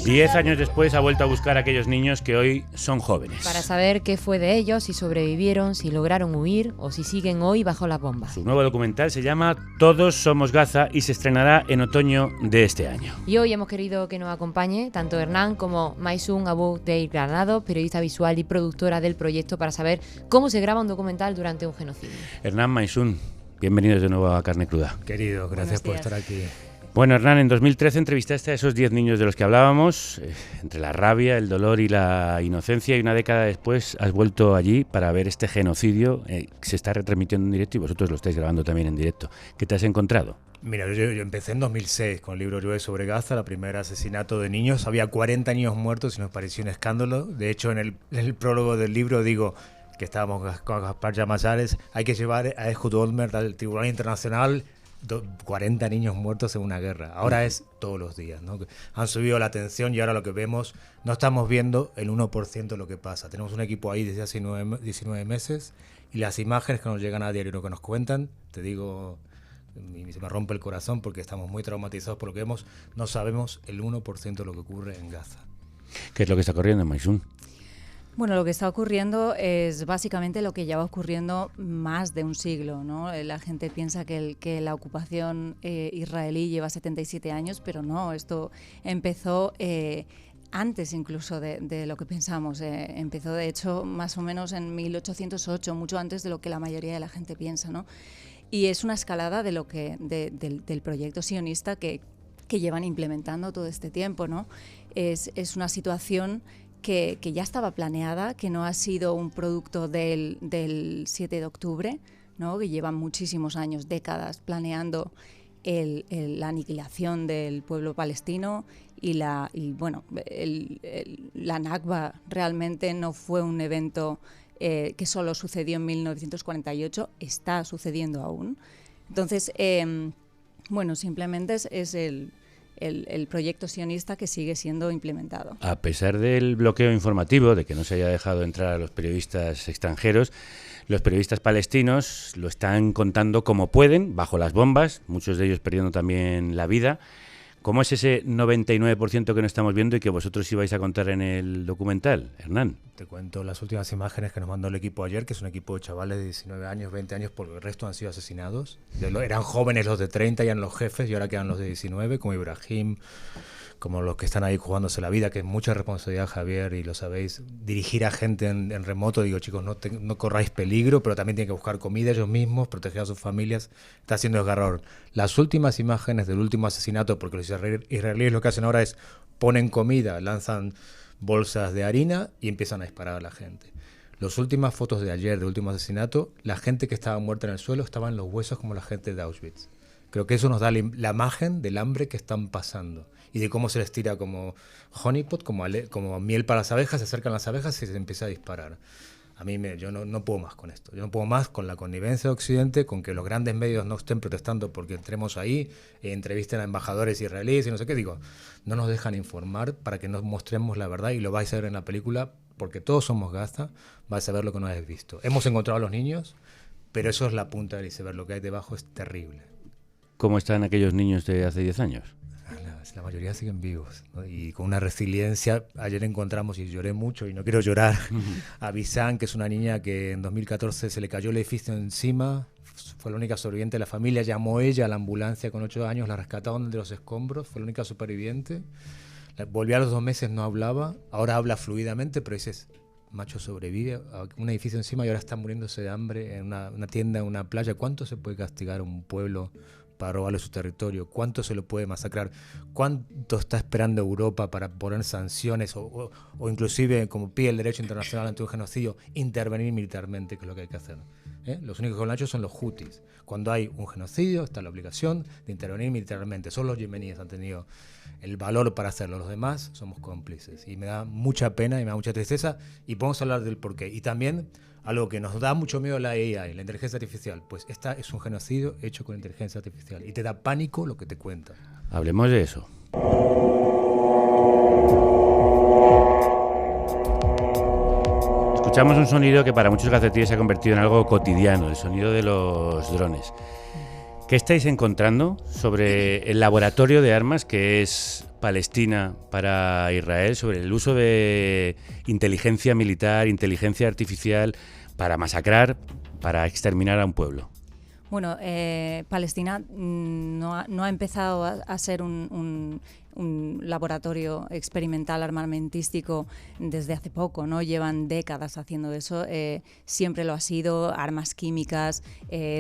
10 años después ha vuelto a buscar a aquellos niños que hoy son jóvenes. Para saber qué fue de ellos, si sobrevivieron, si lograron huir o si siguen hoy bajo las bombas. Su nuevo documental se llama Todos somos Gaza y se estrenará en otoño de este año. Y hoy hemos querido que nos acompañe tanto Hernán como Maysun Abu Deir Granado, periodista visual y productora del proyecto, para saber cómo se graba un documental durante un genocidio. Hernán, Maysun, bienvenidos de nuevo a Carne Cruda. Querido, gracias por estar aquí. Bueno, Hernán, en 2013 entrevistaste a esos 10 niños de los que hablábamos, entre la rabia, el dolor y la inocencia, y una década después has vuelto allí para ver este genocidio que se está retransmitiendo en directo y vosotros lo estáis grabando también en directo. ¿Qué te has encontrado? Mira, yo empecé en 2006 con el libro Llueve sobre Gaza, el primer asesinato de niños. Había 40 niños muertos y nos pareció un escándalo. De hecho, en el prólogo del libro digo que estábamos con Gaspar Llamazares, hay que llevar a Ehud Olmert al Tribunal Internacional. 40 niños muertos en una guerra. Ahora es todos los días, ¿no? Han subido la tensión y ahora lo que vemos, no estamos viendo el 1% de lo que pasa. Tenemos un equipo ahí desde hace 19 meses y las imágenes que nos llegan a diario, lo que nos cuentan, te digo, se me rompe el corazón porque estamos muy traumatizados por lo que vemos. No sabemos el 1% de lo que ocurre en Gaza. ¿Qué es lo que está ocurriendo en Maysun? Bueno, lo que está ocurriendo es básicamente lo que lleva ocurriendo más de un siglo, ¿no? La gente piensa que la ocupación israelí lleva 77 años, pero no, esto empezó antes incluso de lo que pensamos. Empezó, de hecho, más o menos en 1808, mucho antes de lo que la mayoría de la gente piensa, ¿no? Y es una escalada de lo que del proyecto sionista que llevan implementando todo este tiempo, ¿no? Es una situación que ya estaba planeada, que no ha sido un producto del 7 de octubre, ¿no? Que llevan muchísimos años, décadas, planeando la aniquilación del pueblo palestino y la Nakba realmente no fue un evento que solo sucedió en 1948, está sucediendo aún. Entonces, Bueno, simplemente es el proyecto sionista que sigue siendo implementado. A pesar del bloqueo informativo, de que no se haya dejado entrar a los periodistas extranjeros, los periodistas palestinos lo están contando como pueden, bajo las bombas, muchos de ellos perdiendo también la vida. ¿Cómo es ese 99% que no estamos viendo y que vosotros ibais a contar en el documental, Hernán? Te cuento las últimas imágenes que nos mandó el equipo ayer, que es un equipo de chavales de 19 años, 20 años, porque el resto han sido asesinados. Eran jóvenes los de 30, eran los jefes, y ahora quedan los de 19, como Ibrahim, como los que están ahí jugándose la vida, que es mucha responsabilidad, Javier, y lo sabéis. Dirigir a gente en remoto, digo, chicos, no corráis peligro, pero también tienen que buscar comida ellos mismos, proteger a sus familias. Está siendo desgarrador. Las últimas imágenes del último asesinato, porque los israelíes lo que hacen ahora es ponen comida, lanzan bolsas de harina y empiezan a disparar a la gente. Las últimas fotos de ayer, del último asesinato, la gente que estaba muerta en el suelo estaba en los huesos como la gente de Auschwitz. Creo que eso nos da la imagen del hambre que están pasando y de cómo se les tira como honeypot, como miel para las abejas, se acercan las abejas y se empieza a disparar. A mí yo no puedo más con esto. Yo no puedo más con la connivencia de Occidente, con que los grandes medios no estén protestando porque entremos ahí, entrevisten a embajadores israelíes y no sé qué. Digo, no nos dejan informar para que nos mostremos la verdad, y lo vais a ver en la película, porque todos somos Gaza, vais a ver lo que no habéis visto. Hemos encontrado a los niños, pero eso es la punta del iceberg. Lo que hay debajo es terrible. ¿Cómo están aquellos niños de hace 10 años? La mayoría siguen vivos, ¿no? Y con una resiliencia. Ayer encontramos, y lloré mucho y no quiero llorar, a Bisan, que es una niña que en 2014 se le cayó el edificio encima, fue la única sobreviviente de la familia, llamó ella a la ambulancia con 8 años, la rescataron de los escombros, fue la única superviviente. Volvió a los 2 meses, no hablaba, ahora habla fluidamente, pero dices, macho, sobrevive a un edificio encima y ahora está muriéndose de hambre en una tienda, en una playa. ¿Cuánto se puede castigar a un pueblo para robarle su territorio? ¿Cuánto se lo puede masacrar? ¿Cuánto está esperando Europa para poner sanciones o inclusive, como pide el derecho internacional ante un genocidio, intervenir militarmente, que es lo que hay que hacer? Los únicos que lo han hecho son los hutis. Cuando hay un genocidio está la obligación de intervenir militarmente. Solo los yemeníes han tenido el valor para hacerlo. Los demás somos cómplices. Y me da mucha pena y me da mucha tristeza, y podemos hablar del porqué. Y también algo que nos da mucho miedo, la AI, la inteligencia artificial. Pues esta es un genocidio hecho con inteligencia artificial. Y te da pánico lo que te cuenta. Hablemos de eso. Escuchamos un sonido que para muchos gazetíes se ha convertido en algo cotidiano, el sonido de los drones. ¿Qué estáis encontrando sobre el laboratorio de armas que es Palestina para Israel, sobre el uso de inteligencia militar, inteligencia artificial para masacrar, para exterminar a un pueblo? Bueno, Palestina no ha empezado a ser un laboratorio experimental armamentístico desde hace poco, ¿no? Llevan décadas haciendo eso, siempre lo ha sido. Armas químicas,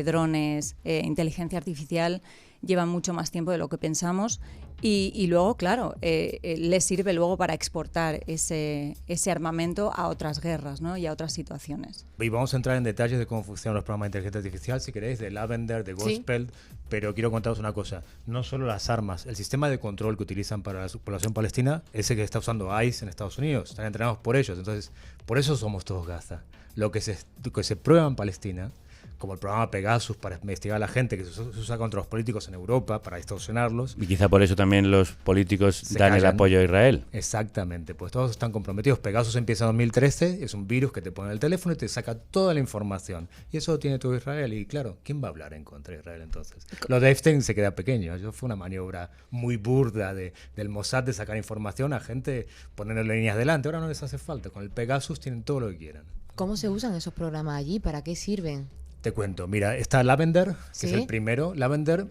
drones, inteligencia artificial, llevan mucho más tiempo de lo que pensamos. Y luego, claro, les sirve luego para exportar ese armamento a otras guerras, ¿no? Y a otras situaciones. Y vamos a entrar en detalles de cómo funcionan los programas de inteligencia artificial, si queréis, de Lavender, de Gospel, sí. Pero quiero contaros una cosa, no solo las armas, el sistema de control que utilizan para la población palestina, ese que está usando ICE en Estados Unidos, están entrenados por ellos, entonces, por eso somos todos Gaza. Lo que se prueba en Palestina, como el programa Pegasus para investigar a la gente, que se usa contra los políticos en Europa para distorsionarlos. Y quizá por eso también los políticos dan el apoyo a Israel. Exactamente, pues todos están comprometidos. Pegasus empieza en 2013, es un virus que te pone en el teléfono y te saca toda la información. Y eso lo tiene todo Israel. Y claro, ¿quién va a hablar en contra de Israel entonces? Lo de Epstein se queda pequeño. Eso fue una maniobra muy burda del Mossad de sacar información a gente, ponerle líneas delante. Ahora no les hace falta. Con el Pegasus tienen todo lo que quieran. ¿Cómo se usan esos programas allí? ¿Para qué sirven? Te cuento, mira, está Lavender, que ¿Sí? es el primero. Lavender,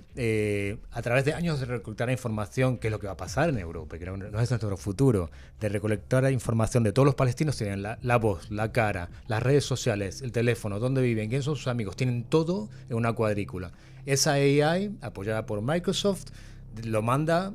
a través de años de recolectar información, que es lo que va a pasar en Europa, que no es nuestro futuro, de recolectar información de todos los palestinos, tienen la voz, la cara, las redes sociales, el teléfono, dónde viven, quiénes son sus amigos, tienen todo en una cuadrícula. Esa AI, apoyada por Microsoft, lo manda,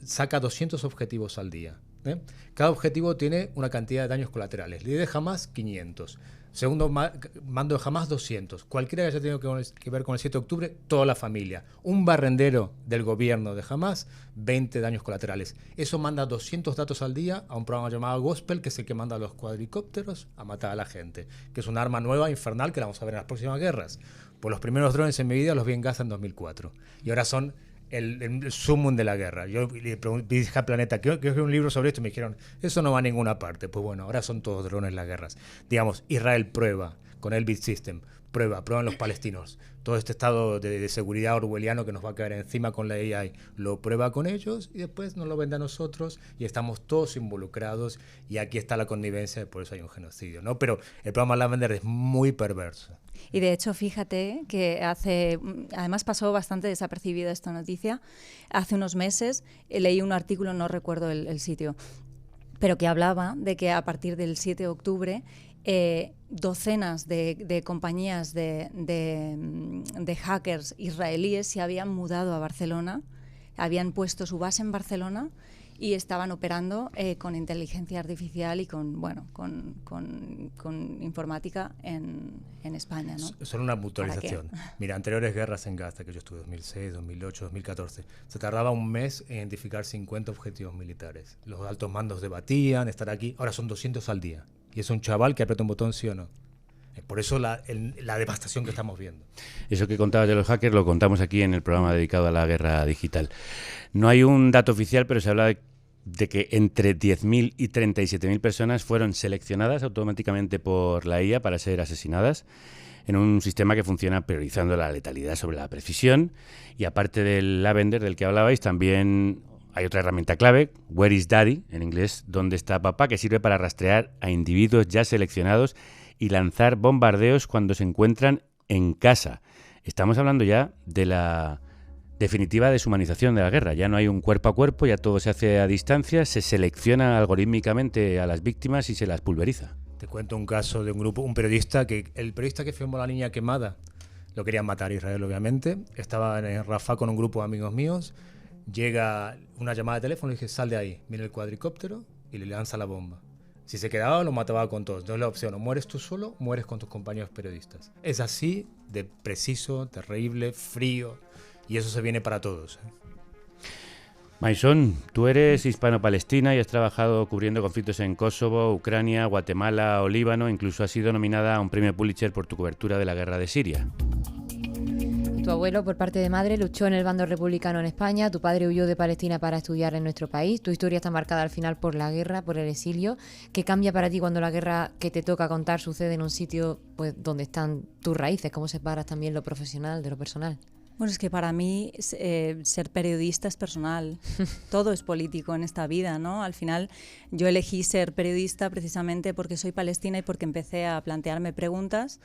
saca 200 objetivos al día. ¿eh? Cada objetivo tiene una cantidad de daños colaterales. Líder de Hamas, 500. Segundo mando de Hamas, 200. Cualquiera que haya tenido que ver con el 7 de octubre, toda la familia. Un barrendero del gobierno de Hamas, 20 daños colaterales. Eso manda 200 datos al día a un programa llamado Gospel, que es el que manda a los cuadricópteros a matar a la gente, que es un arma nueva, infernal, que la vamos a ver en las próximas guerras. Pues los primeros drones en mi vida los vi en Gaza en 2004. Y ahora son el sumum de la guerra. Yo le dije a Planeta, quiero escribir un libro sobre esto, y me dijeron, eso no va a ninguna parte. Pues bueno, ahora son todos drones las guerras. Digamos, Israel prueba con el Elbit System, prueban los palestinos. Todo este estado de seguridad orwelliano que nos va a caer encima con la AI, lo prueba con ellos y después nos lo vende a nosotros y estamos todos involucrados, y aquí está la connivencia y por eso hay un genocidio, ¿no? Pero el programa Lavender es muy perverso. Y de hecho, fíjate que además pasó bastante desapercibida esta noticia. Hace unos meses leí un artículo, no recuerdo el sitio, pero que hablaba de que a partir del 7 de octubre docenas de compañías de hackers israelíes se habían mudado a Barcelona, habían puesto su base en Barcelona y estaban operando con inteligencia artificial y con informática en España, ¿no? Solo una puntualización. Mira, anteriores guerras en Gaza, que yo estuve 2006, 2008, 2014, se tardaba un mes en identificar 50 objetivos militares. Los altos mandos debatían, estar aquí, ahora son 200 al día. Y es un chaval que aprieta un botón sí o no. Por eso la devastación que estamos viendo. Eso que contabas de los hackers lo contamos aquí en el programa dedicado a la guerra digital. No hay un dato oficial, pero se habla de que entre 10.000 y 37.000 personas fueron seleccionadas automáticamente por la IA para ser asesinadas en un sistema que funciona priorizando la letalidad sobre la precisión. Y aparte del Lavender del que hablabais, también hay otra herramienta clave, Where is Daddy, en inglés, ¿dónde está papá?, que sirve para rastrear a individuos ya seleccionados y lanzar bombardeos cuando se encuentran en casa. Estamos hablando ya de la definitiva deshumanización de la guerra. Ya no hay un cuerpo a cuerpo, ya todo se hace a distancia, se selecciona algorítmicamente a las víctimas y se las pulveriza. Te cuento un caso de un periodista, el periodista que filmó la niña quemada, lo querían matar a Israel, obviamente. Estaba en Rafah con un grupo de amigos míos. Llega una llamada de teléfono y dije, sal de ahí, mira el cuadricóptero y le lanza la bomba. Si se quedaba, lo mataba con todos. No es la opción, o mueres tú solo, mueres con tus compañeros periodistas. Es así de preciso, terrible, frío, y eso se viene para todos. Maison, tú eres hispano-palestina y has trabajado cubriendo conflictos en Kosovo, Ucrania, Guatemala o Líbano. Incluso has sido nominada a un premio Pulitzer por tu cobertura de la guerra de Siria. Tu abuelo, por parte de madre, luchó en el bando republicano en España. Tu padre huyó de Palestina para estudiar en nuestro país. Tu historia está marcada al final por la guerra, por el exilio. ¿Qué cambia para ti cuando la guerra que te toca contar sucede en un sitio pues donde están tus raíces? ¿Cómo separas también lo profesional de lo personal? Bueno, es que para mí ser periodista es personal. Todo es político en esta vida, ¿no? Al final yo elegí ser periodista precisamente porque soy palestina y porque empecé a plantearme preguntas.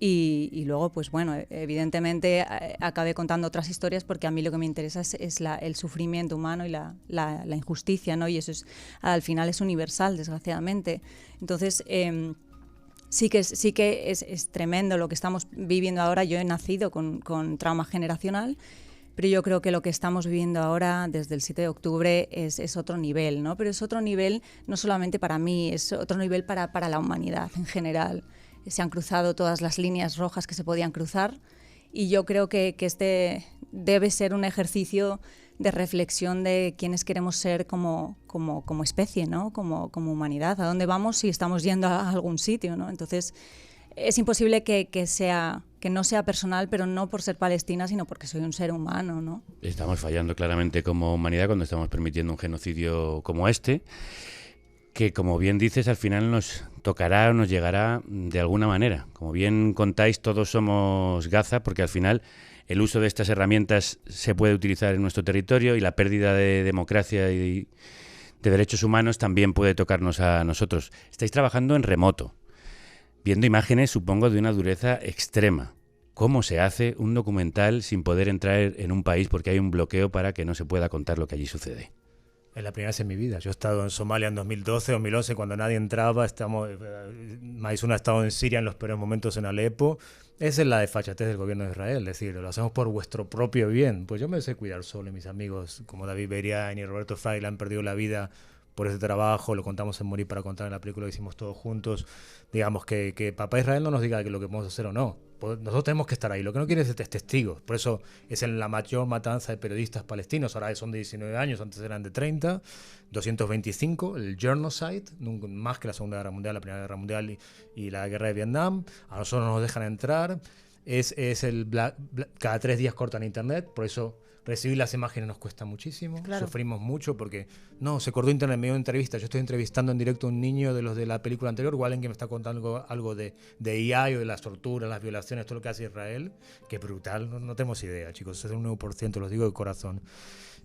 Y luego, pues bueno, evidentemente acabé contando otras historias porque a mí lo que me interesa es el sufrimiento humano y la injusticia, ¿no? Y eso al final es universal, desgraciadamente. Entonces, sí que es tremendo lo que estamos viviendo ahora. Yo he nacido con trauma generacional, pero yo creo que lo que estamos viviendo ahora desde el 7 de octubre es otro nivel, ¿no? Pero es otro nivel no solamente para mí, es otro nivel para la humanidad en general. Se han cruzado todas las líneas rojas que se podían cruzar y yo creo que este debe ser un ejercicio de reflexión de quiénes queremos ser como especie, ¿no? Como humanidad, a dónde vamos si estamos yendo a algún sitio, ¿no? Entonces es imposible que no sea personal, pero no por ser palestina, sino porque soy un ser humano, ¿no? Estamos fallando claramente como humanidad cuando estamos permitiendo un genocidio como este, que, como bien dices, al final nos tocará o nos llegará de alguna manera. Como bien contáis, todos somos Gaza, porque al final el uso de estas herramientas se puede utilizar en nuestro territorio y la pérdida de democracia y de derechos humanos también puede tocarnos a nosotros. Estáis trabajando en remoto, viendo imágenes, supongo, de una dureza extrema. ¿Cómo se hace un documental sin poder entrar en un país porque hay un bloqueo para que no se pueda contar lo que allí sucede? Es la primera vez en mi vida. Yo he estado en Somalia en 2012, 2011, cuando nadie entraba. Maison ha estado en Siria en los peores momentos en Alepo. Esa es la desfachatez del gobierno de Israel, es decir, lo hacemos por vuestro propio bien. Pues yo me sé cuidar solo y mis amigos como David Berian y Roberto Fraile han perdido la vida por ese trabajo, lo contamos en Morir para contar, en la película que hicimos todos juntos, digamos que Papá Israel no nos diga que lo que podemos hacer o no. Nosotros tenemos que estar ahí. Lo que no quiere es testigos. Por eso es en la mayor matanza de periodistas palestinos. Ahora son de 19 años, antes eran de 30, 225, el genocide, más que la Segunda Guerra Mundial, la Primera Guerra Mundial y la Guerra de Vietnam. A nosotros no nos dejan entrar. Cada 3 días cortan internet, por eso recibir las imágenes nos cuesta muchísimo, claro. Sufrimos mucho porque se cortó internet en medio de entrevista. Yo estoy entrevistando en directo a un niño de los de la película anterior, o alguien que me está contando algo de AI o de las torturas, las violaciones, todo lo que hace Israel, que es brutal, no tenemos idea, chicos, es un 9%, los digo de corazón.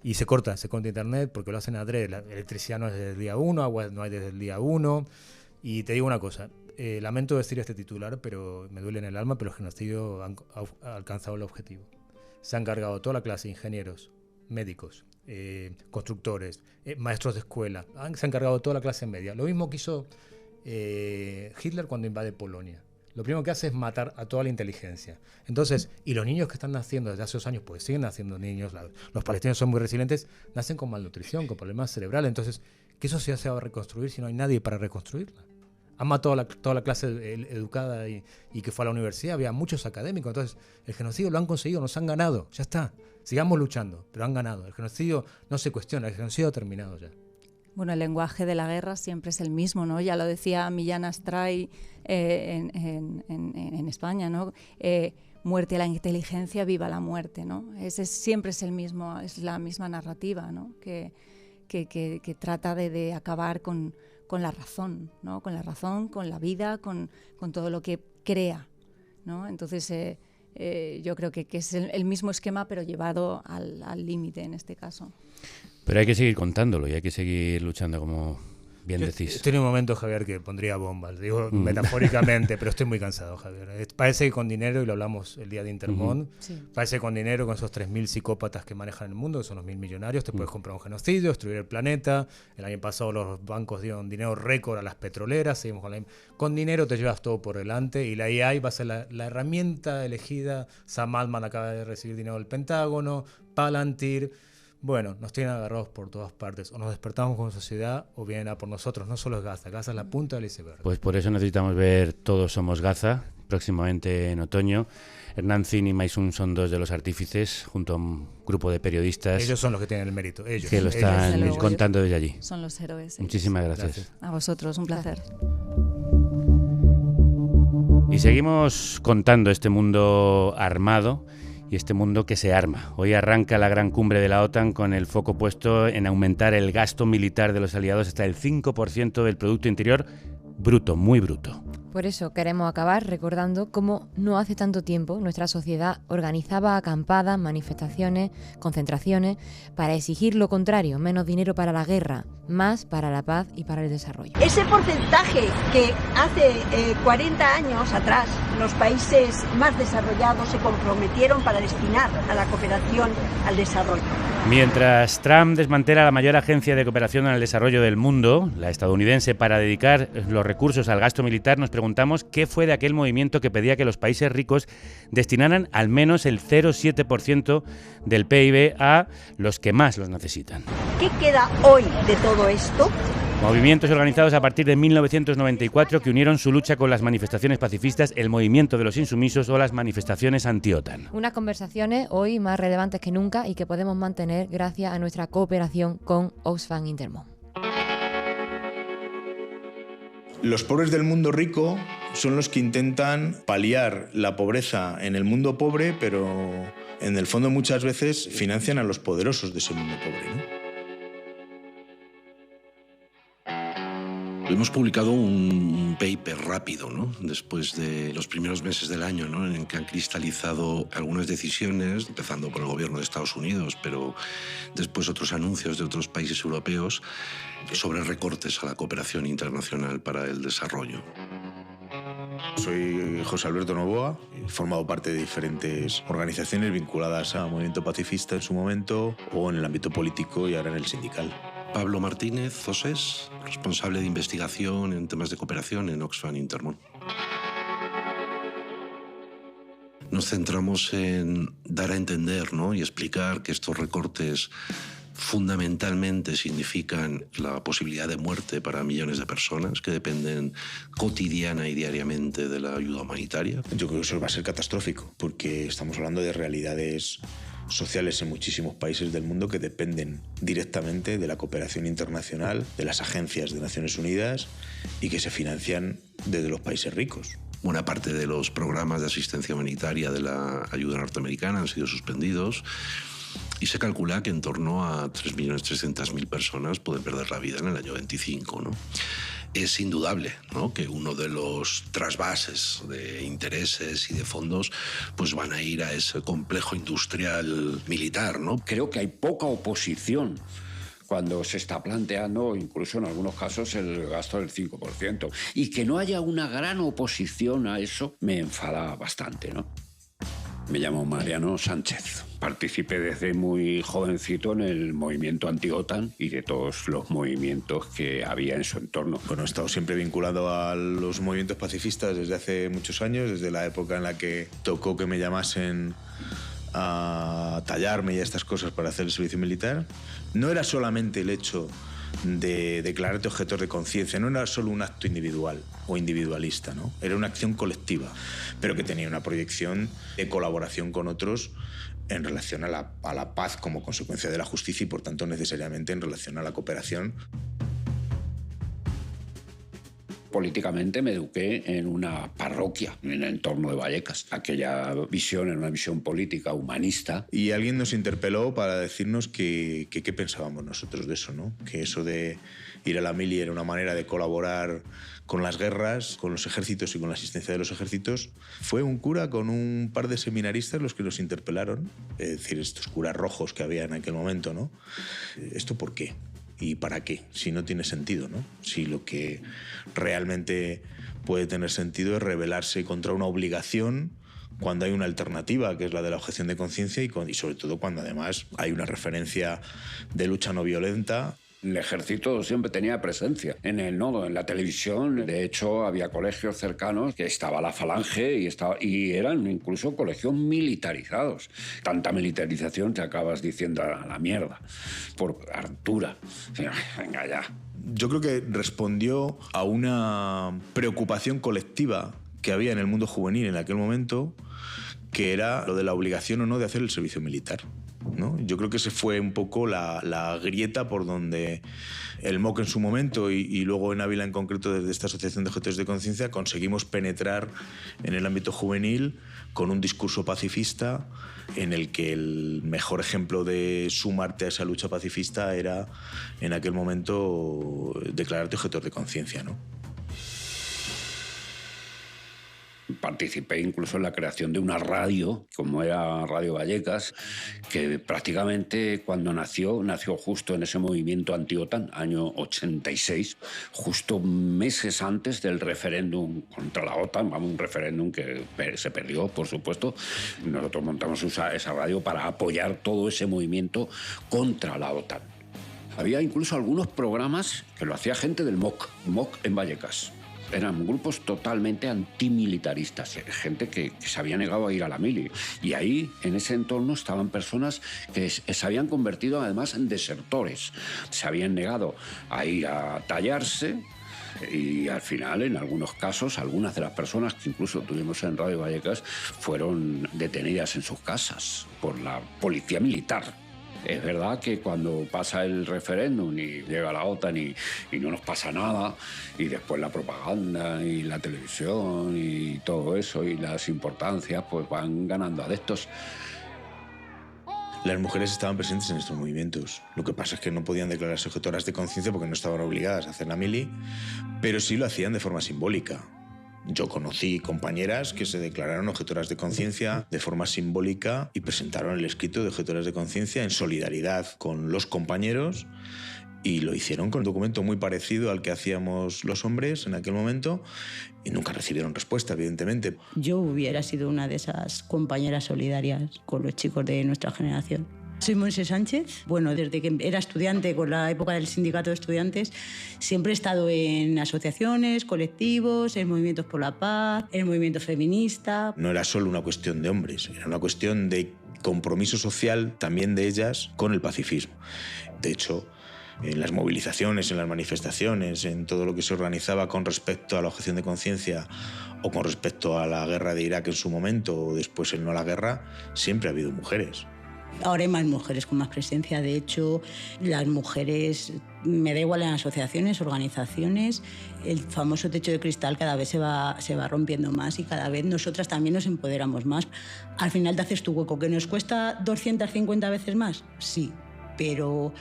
Y se corta internet porque lo hacen adrede, la electricidad no es desde el día 1, agua no hay desde el día 1, y te digo una cosa, lamento decir este titular, pero me duele en el alma, pero el genocidio ha alcanzado el objetivo. Se han cargado toda la clase, ingenieros, médicos, constructores, maestros de escuela, se han cargado toda la clase media. Lo mismo que hizo Hitler cuando invade Polonia. Lo primero que hace es matar a toda la inteligencia. Entonces, y los niños que están naciendo desde hace 2 años, pues siguen naciendo niños, los palestinos son muy resilientes, nacen con malnutrición, con problemas cerebrales. Entonces, ¿qué sociedad se va a reconstruir si no hay nadie para reconstruirla? Han matado toda la clase educada y que fue a la universidad, había muchos académicos. Entonces, el genocidio lo han conseguido, nos han ganado, ya está. Sigamos luchando, pero han ganado. El genocidio no se cuestiona, el genocidio ha terminado ya. Bueno, el lenguaje de la guerra siempre es el mismo, ¿no? Ya lo decía Millán Astray en España, ¿no? Muerte a la inteligencia, viva la muerte, ¿no? Siempre es el mismo, es la misma narrativa, ¿no? Que trata de acabar con la razón, ¿no? Con la razón, con la vida, con todo lo que crea, ¿no? Entonces, yo creo que es el mismo esquema, pero llevado al límite en este caso. Pero hay que seguir contándolo y hay que seguir luchando, como bien decís. Estoy en un momento, Javier, que pondría bombas, digo metafóricamente, pero estoy muy cansado, Javier. Parece que con dinero, y lo hablamos el día de Intermón, parece que con dinero, con esos 3.000 psicópatas que manejan el mundo, que son los 1.000 millonarios, te puedes comprar un genocidio, destruir el planeta. El año pasado los bancos dieron dinero récord a las petroleras, seguimos con dinero te llevas todo por delante, y la AI va a ser la herramienta elegida. Sam Altman acaba de recibir dinero del Pentágono, Palantir. Bueno, nos tienen agarrados por todas partes. O nos despertamos como sociedad o vienen a por nosotros. No solo es Gaza, Gaza es la punta del iceberg. Pues por eso necesitamos ver Todos somos Gaza, próximamente en otoño. Hernán Zin y Maysun son 2 de los artífices, junto a un grupo de periodistas. Ellos son los que tienen el mérito, ellos. Que lo están contando desde allí. Son los héroes. Muchísimas gracias. A vosotros, un placer. Y seguimos contando este mundo armado y este mundo que se arma. Hoy arranca la gran cumbre de la OTAN con el foco puesto en aumentar el gasto militar de los aliados hasta el 5% del Producto Interior Bruto, muy bruto. Por eso queremos acabar recordando cómo no hace tanto tiempo nuestra sociedad organizaba acampadas, manifestaciones, concentraciones para exigir lo contrario, menos dinero para la guerra, más para la paz y para el desarrollo. Ese porcentaje que hace 40 años atrás los países más desarrollados se comprometieron para destinar a la cooperación al desarrollo. Mientras Trump desmantela la mayor agencia de cooperación al desarrollo del mundo, la estadounidense, para dedicar los recursos al gasto militar, nos preguntamos qué fue de aquel movimiento que pedía que los países ricos destinaran al menos el 0,7% del PIB a los que más los necesitan. ¿Qué queda hoy de todo esto? Movimientos organizados a partir de 1994 que unieron su lucha con las manifestaciones pacifistas, el movimiento de los insumisos o las manifestaciones anti-OTAN. Unas conversaciones hoy más relevantes que nunca y que podemos mantener gracias a nuestra cooperación con Oxfam Intermón. Los pobres del mundo rico son los que intentan paliar la pobreza en el mundo pobre, pero en el fondo muchas veces financian a los poderosos de ese mundo pobre, ¿no? Hemos publicado un paper rápido, ¿no? Después de los primeros meses del año, ¿no? En el que han cristalizado algunas decisiones, empezando por el gobierno de Estados Unidos, pero después otros anuncios de otros países europeos sobre recortes a la cooperación internacional para el desarrollo. Soy José Alberto Novoa, he formado parte de diferentes organizaciones vinculadas al movimiento pacifista en su momento, o en el ámbito político y ahora en el sindical. Pablo Martínez Zosés, responsable de investigación en temas de cooperación en Oxfam Intermón. Nos centramos en dar a entender, ¿no? Y explicar que estos recortes fundamentalmente significan la posibilidad de muerte para millones de personas que dependen cotidiana y diariamente de la ayuda humanitaria. Yo creo que eso va a ser catastrófico, porque estamos hablando de realidades sociales en muchísimos países del mundo que dependen directamente de la cooperación internacional, de las agencias de Naciones Unidas y que se financian desde los países ricos. Buena parte de los programas de asistencia humanitaria de la ayuda norteamericana han sido suspendidos y se calcula que en torno a 3.300.000 personas pueden perder la vida en el año 25, ¿no? Es indudable, ¿no?, que uno de los trasvases de intereses y de fondos pues van a ir a ese complejo industrial militar, ¿no? Creo que hay poca oposición cuando se está planteando, incluso en algunos casos, el gasto del 5%. Y que no haya una gran oposición a eso me enfada bastante, ¿no? Me llamo Mariano Sánchez. Participé desde muy jovencito en el movimiento anti-OTAN y de todos los movimientos que había en su entorno. Bueno, he estado siempre vinculado a los movimientos pacifistas desde hace muchos años, desde la época en la que tocó que me llamasen a tallarme y a estas cosas para hacer el servicio militar. No era solamente el hecho de declararte objetor de conciencia, no era solo un acto individual o individualista, ¿no? Era una acción colectiva, pero que tenía una proyección de colaboración con otros en relación a la paz como consecuencia de la justicia y, por tanto, necesariamente en relación a la cooperación. Políticamente me eduqué en una parroquia en el entorno de Vallecas. Aquella visión era una visión política humanista. Y alguien nos interpeló para decirnos qué pensábamos nosotros de eso, ¿no? Que eso de ir a la mili era una manera de colaborar con las guerras, con los ejércitos y con la asistencia de los ejércitos. Fue un cura con un par de seminaristas los que nos interpelaron, es decir, estos curas rojos que había en aquel momento, ¿no? ¿Esto por qué? ¿Y para qué? Si no tiene sentido, ¿no? Si lo que realmente puede tener sentido es rebelarse contra una obligación cuando hay una alternativa, que es la de la objeción de conciencia, y sobre todo cuando además hay una referencia de lucha no violenta. El ejército siempre tenía presencia en el nodo, en la televisión. De hecho, había colegios cercanos que estaba la Falange y eran incluso colegios militarizados. Tanta militarización te acabas diciendo a la mierda por altura. Venga ya. Yo creo que respondió a una preocupación colectiva que había en el mundo juvenil en aquel momento, que era lo de la obligación o no de hacer el servicio militar, ¿no? Yo creo que ese fue un poco la grieta por donde el MOC en su momento y luego en Ávila en concreto desde esta Asociación de Objetores de Conciencia conseguimos penetrar en el ámbito juvenil con un discurso pacifista en el que el mejor ejemplo de sumarte a esa lucha pacifista era en aquel momento declararte objetor de conciencia, ¿no? Participé incluso en la creación de una radio, como era Radio Vallecas, que prácticamente cuando nació justo en ese movimiento anti-OTAN, año 86, justo meses antes del referéndum contra la OTAN, un referéndum que se perdió, por supuesto. Nosotros montamos esa radio para apoyar todo ese movimiento contra la OTAN. Había incluso algunos programas que lo hacía gente del MOC en Vallecas. Eran grupos totalmente antimilitaristas, gente que se había negado a ir a la mili. Y ahí, en ese entorno, estaban personas que se habían convertido además en desertores. Se habían negado a ir a tallarse y al final, en algunos casos, algunas de las personas que incluso tuvimos en Radio Vallecas fueron detenidas en sus casas por la policía militar. Es verdad que cuando pasa el referéndum y llega la OTAN y no nos pasa nada, y después la propaganda y la televisión y todo eso y las importancias pues van ganando adeptos. Las mujeres estaban presentes en estos movimientos. Lo que pasa es que no podían declararse objetoras de conciencia porque no estaban obligadas a hacer la mili, pero sí lo hacían de forma simbólica. Yo conocí compañeras que se declararon objetoras de conciencia de forma simbólica y presentaron el escrito de objetoras de conciencia en solidaridad con los compañeros, y lo hicieron con un documento muy parecido al que hacíamos los hombres en aquel momento y nunca recibieron respuesta, evidentemente. Yo hubiera sido una de esas compañeras solidarias con los chicos de nuestra generación. Soy Monse Sánchez. Bueno, desde que era estudiante, con la época del sindicato de estudiantes, siempre he estado en asociaciones, colectivos, en movimientos por la paz, en el movimiento feminista. No era solo una cuestión de hombres, era una cuestión de compromiso social también de ellas con el pacifismo. De hecho, en las movilizaciones, en las manifestaciones, en todo lo que se organizaba con respecto a la objeción de conciencia o con respecto a la guerra de Irak en su momento o después el no a la guerra, siempre ha habido mujeres. Ahora hay más mujeres con más presencia. De hecho, las mujeres, me da igual en asociaciones, organizaciones, el famoso techo de cristal cada vez se va rompiendo más y cada vez nosotras también nos empoderamos más. Al final te haces tu hueco. ¿Que nos cuesta 250 veces más? Sí, pero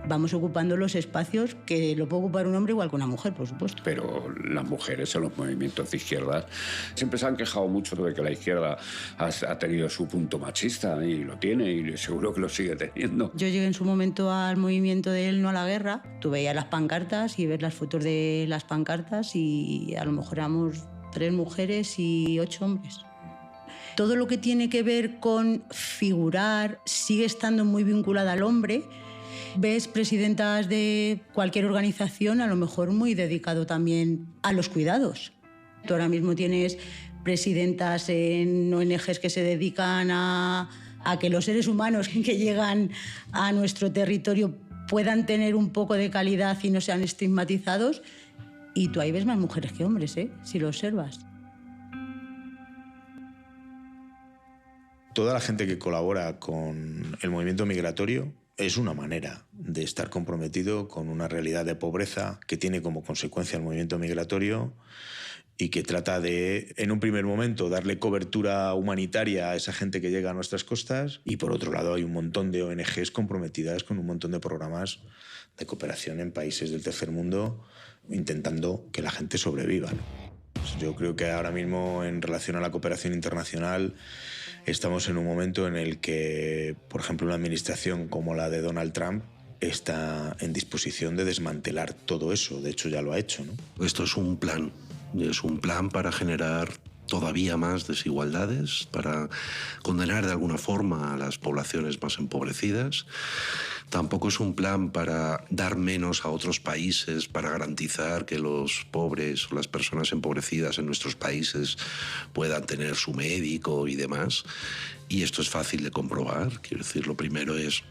vamos ocupando los espacios que lo puede ocupar un hombre igual que una mujer, por supuesto. Pero las mujeres en los movimientos de izquierda siempre se han quejado mucho de que la izquierda ha tenido su punto machista, y lo tiene, y seguro que lo sigue teniendo. Yo llegué en su momento al movimiento del no a la guerra. Tú veías las pancartas y ves las fotos de las pancartas y a lo mejor éramos 3 mujeres y 8 hombres. Todo lo que tiene que ver con figurar sigue estando muy vinculada al hombre. Ves presidentas de cualquier organización, a lo mejor muy dedicado también a los cuidados. Tú ahora mismo tienes presidentas en ONGs que se dedican a que los seres humanos que llegan a nuestro territorio puedan tener un poco de calidad y no sean estigmatizados. Y tú ahí ves más mujeres que hombres, si lo observas. Toda la gente que colabora con el movimiento migratorio es una manera de estar comprometido con una realidad de pobreza que tiene como consecuencia el movimiento migratorio y que trata de, en un primer momento, darle cobertura humanitaria a esa gente que llega a nuestras costas, y por otro lado hay un montón de ONGs comprometidas con un montón de programas de cooperación en países del tercer mundo intentando que la gente sobreviva, ¿no? Yo creo que ahora mismo, en relación a la cooperación internacional, estamos en un momento en el que, por ejemplo, una administración como la de Donald Trump está en disposición de desmantelar todo eso. De hecho, ya lo ha hecho, ¿no? Esto es un plan para generar todavía más desigualdades, para condenar de alguna forma a las poblaciones más empobrecidas. Tampoco es un plan para dar menos a otros países, para garantizar que los pobres o las personas empobrecidas en nuestros países puedan tener su médico y demás. Y esto es fácil de comprobar. Quiero decir, lo primero es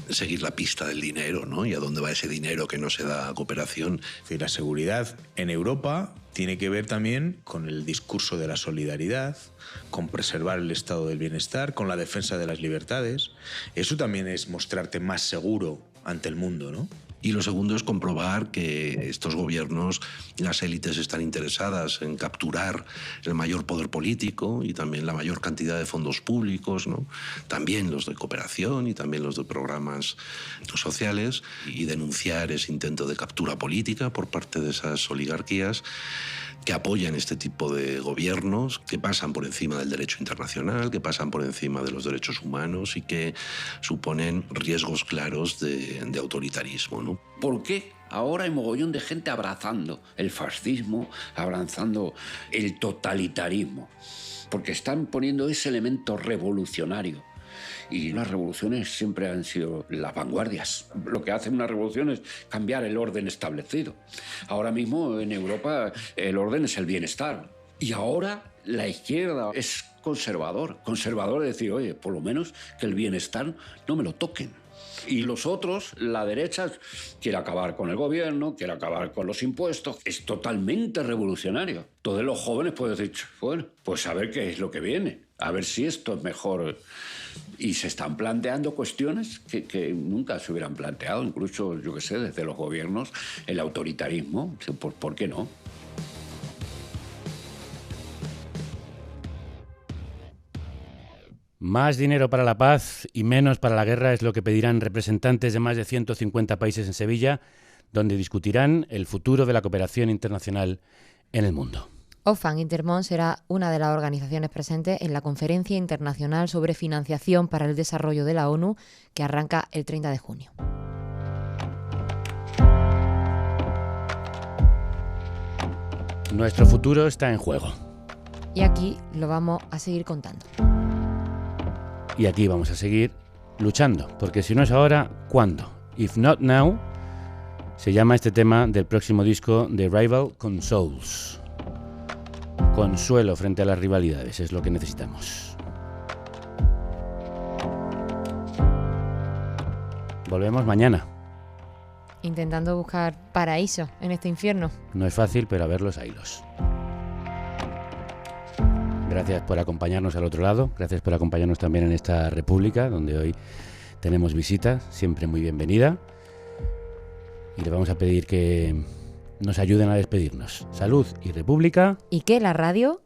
seguir la pista del dinero, ¿no? Y a dónde va ese dinero que no se da a cooperación. La seguridad en Europa tiene que ver también con el discurso de la solidaridad, con preservar el estado del bienestar, con la defensa de las libertades. Eso también es mostrarte más seguro ante el mundo, ¿no? Y lo segundo es comprobar que estos gobiernos, las élites, están interesadas en capturar el mayor poder político y también la mayor cantidad de fondos públicos, ¿no? También los de cooperación y también los de programas sociales, y denunciar ese intento de captura política por parte de esas oligarquías que apoyan este tipo de gobiernos, que pasan por encima del derecho internacional, que pasan por encima de los derechos humanos y que suponen riesgos claros de autoritarismo, ¿no? ¿Por qué ahora hay mogollón de gente abrazando el fascismo, abrazando el totalitarismo? Porque están poniendo ese elemento revolucionario. Y las revoluciones siempre han sido las vanguardias. Lo que hace una revolución es cambiar el orden establecido. Ahora mismo en Europa el orden es el bienestar. Y ahora la izquierda es conservador. Conservador es decir, oye, por lo menos que el bienestar no me lo toquen. Y los otros, la derecha, quiere acabar con el gobierno, quiere acabar con los impuestos. Es totalmente revolucionario. Todos los jóvenes pueden decir, bueno, pues a ver qué es lo que viene. A ver si esto es mejor. Y se están planteando cuestiones que nunca se hubieran planteado, incluso, yo qué sé, desde los gobiernos, el autoritarismo. ¿Por qué no? Más dinero para la paz y menos para la guerra es lo que pedirán representantes de más de 150 países en Sevilla, donde discutirán el futuro de la cooperación internacional en el mundo. Oxfam Intermón será una de las organizaciones presentes en la Conferencia Internacional sobre Financiación para el Desarrollo de la ONU, que arranca el 30 de junio. Nuestro futuro está en juego. Y aquí lo vamos a seguir contando. Y aquí vamos a seguir luchando, porque si no es ahora, ¿cuándo? If not now, se llama este tema del próximo disco de Rival Consoles. Consuelo frente a las rivalidades, es lo que necesitamos. Volvemos mañana. Intentando buscar paraíso en este infierno. No es fácil, pero a ver los hilos. Gracias por acompañarnos al otro lado, gracias por acompañarnos también en esta república, donde hoy tenemos visita, siempre muy bienvenida. Y le vamos a pedir que nos ayuden a despedirnos. Salud y república. Y que la radio